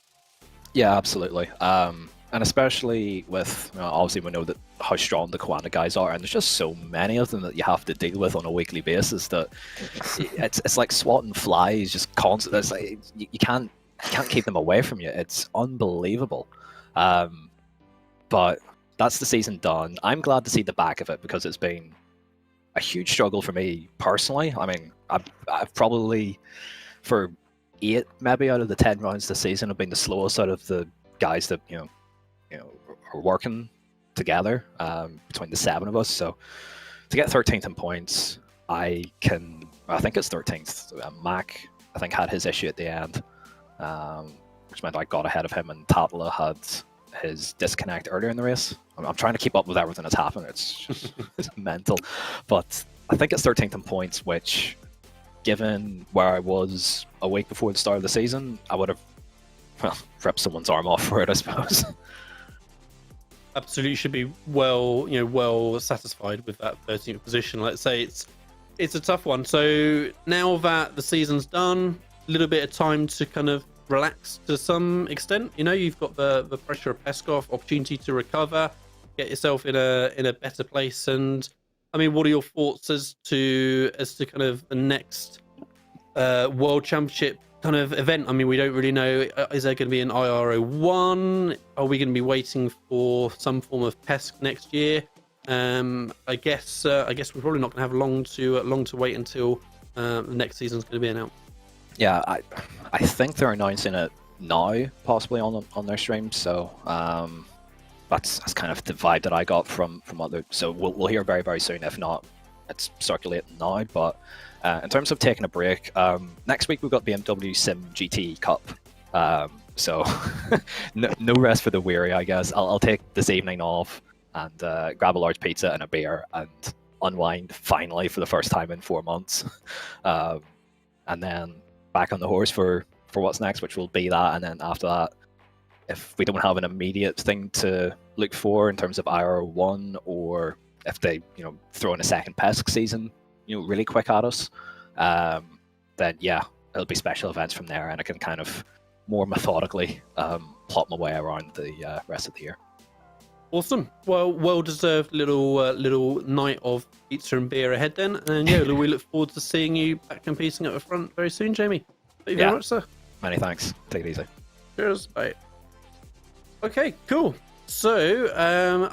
Yeah, absolutely. And especially with, obviously we know that how strong the Coanda guys are, and there's just so many of them that you have to deal with on a weekly basis that it's like swatting flies, just constant. It's like you can't keep them away from you. It's unbelievable. But that's the season done. I'm glad to see the back of it because it's been a huge struggle for me personally. I mean, I've probably, for 8 maybe out of the 10 rounds this season, have been the slowest out of the guys that are working together between the 7 of us. So to get 13th in points, I think it's 13th. Mac, I think, had his issue at the end, which meant I got ahead of him, and Tatala had his disconnect earlier in the race. I'm trying to keep up with everything that's happened. It's just it's mental. But I think it's 13th in points, which, given where I was a week before the start of the season, I would have ripped someone's arm off for it, I suppose. Absolutely, should be well satisfied with that 13th position. Let's say it's a tough one. So now that the season's done, a little bit of time to kind of relax to some extent. You've got the pressure of Peskov, opportunity to recover, get yourself in a better place. And I mean, what are your thoughts as to kind of the next World Championship kind of event. I mean, we don't really know. Is there going to be an IRO1? Are we going to be waiting for some form of PESC next year? I guess we're probably not going to have long to wait until the next season's going to be announced. Yeah, I think they're announcing it now, possibly on their stream. So that's kind of the vibe that I got from other. So we'll hear very, very soon. If not, it's circulating now. But in terms of taking a break, next week we've got BMW Sim GT Cup. So no rest for the weary, I guess. I'll take this evening off and grab a large pizza and a beer and unwind finally for the first time in 4 months. And then back on the horse for what's next, which will be that. And then after that, if we don't have an immediate thing to look for in terms of IR1, or if they throw in a second PESC season really quick at us, then yeah, it'll be special events from there, and I can kind of more methodically plot my way around the rest of the year. Awesome. Well deserved little night of pizza and beer ahead then. And yeah, we look forward to seeing you back competing at the front very soon, Jamie. Thank you very much, sir. Many thanks. Take it easy. Cheers. Bye. Okay, cool. So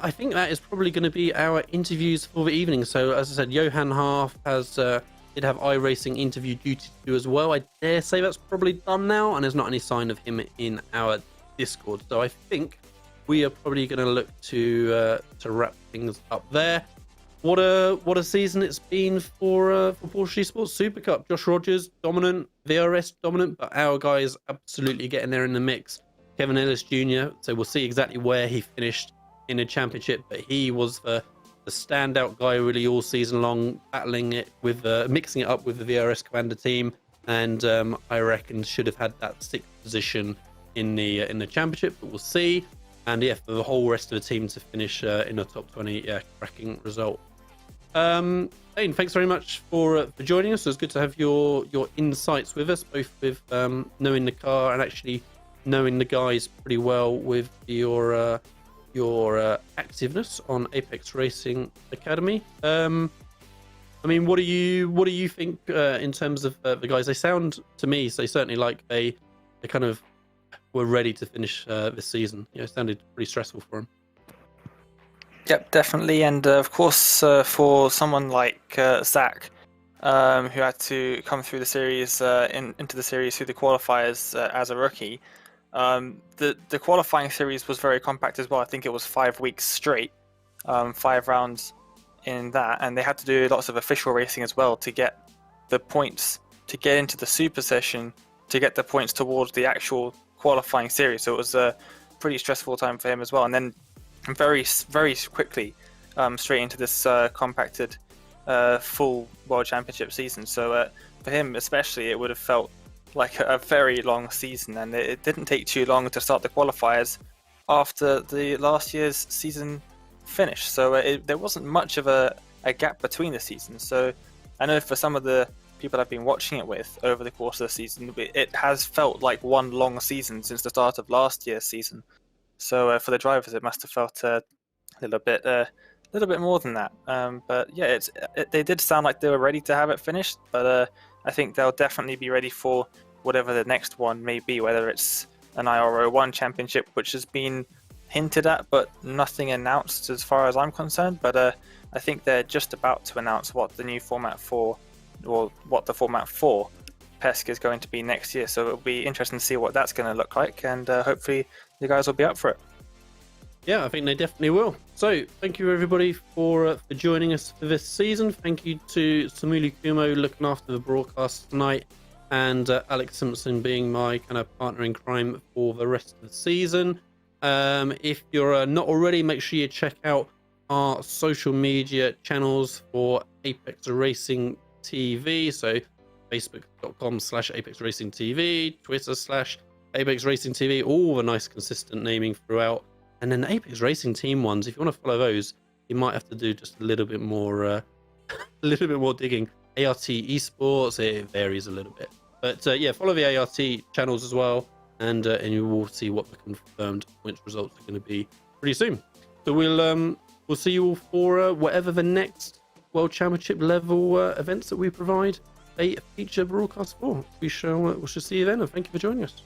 I think that is probably going to be our interviews for the evening. So as I said, Johan Half did have iRacing interview duty to do as well. I dare say that's probably done now, and there's not any sign of him in our Discord. So I think we are probably going to look to wrap things up there. What a season it's been for Porsche eSports Supercup. Josh Rogers dominant, VRS dominant, but our guys absolutely getting there in the mix. Kevin Ellis Jr. So we'll see exactly where he finished in the championship, but he was the standout guy really all season long, battling it with mixing it up with the VRS Commander team, and I reckon should have had that 6th position in the championship, but we'll see. And yeah, for the whole rest of the team to finish in the top 20, yeah, cracking result. Dane, thanks very much for joining us. It was good to have your insights with us, both with knowing the car and actually knowing the guys pretty well with your activeness on Apex Racing Academy. I mean, what do you think in terms of the guys? They sound to me, so certainly like they kind of were ready to finish this season. It sounded pretty stressful for them. Yep, definitely. And of course, for someone like Zach, who had to come through the series, into the series through the qualifiers as a rookie, the qualifying series was very compact as well. I think it was 5 weeks straight, 5 rounds in that, and they had to do lots of official racing as well to get the points to get into the super session, to get the points towards the actual qualifying series. So it was a pretty stressful time for him as well. And then very, very quickly straight into this compacted full World Championship season. So for him especially, it would have felt like a very long season, and it didn't take too long to start the qualifiers after the last year's season finished. So there wasn't much of a gap between the seasons. So I know for some of the people I've been watching it with over the course of the season, it has felt like one long season since the start of last year's season. So for the drivers, it must have felt a little bit more than that. But yeah, they did sound like they were ready to have it finished. But I think they'll definitely be ready for whatever the next one may be, whether it's an IRO1 championship, which has been hinted at but nothing announced as far as I'm concerned. But I think they're just about to announce what the new format for, or what the format for PESC is going to be next year. So it'll be interesting to see what that's going to look like, and hopefully the guys will be up for it. Yeah, I think they definitely will. So thank you everybody for joining us for this season. Thank you to Samuli Kumo looking after the broadcast tonight, and Alex Simpson being my kind of partner in crime for the rest of the season. If you're not already, make sure you check out our social media channels for Apex Racing TV. So facebook.com/Apex Racing TV, Twitter/Apex Racing TV, all the nice consistent naming throughout. And then the Apex Racing team ones, if you want to follow those, you might have to do just a little bit more digging. ART eSports, it varies a little bit. But yeah, follow the ART channels as well, and you will see what the confirmed points results are going to be pretty soon. So we'll see you all for whatever the next World Championship level events that we provide a feature broadcast for. We shall see you then, and thank you for joining us.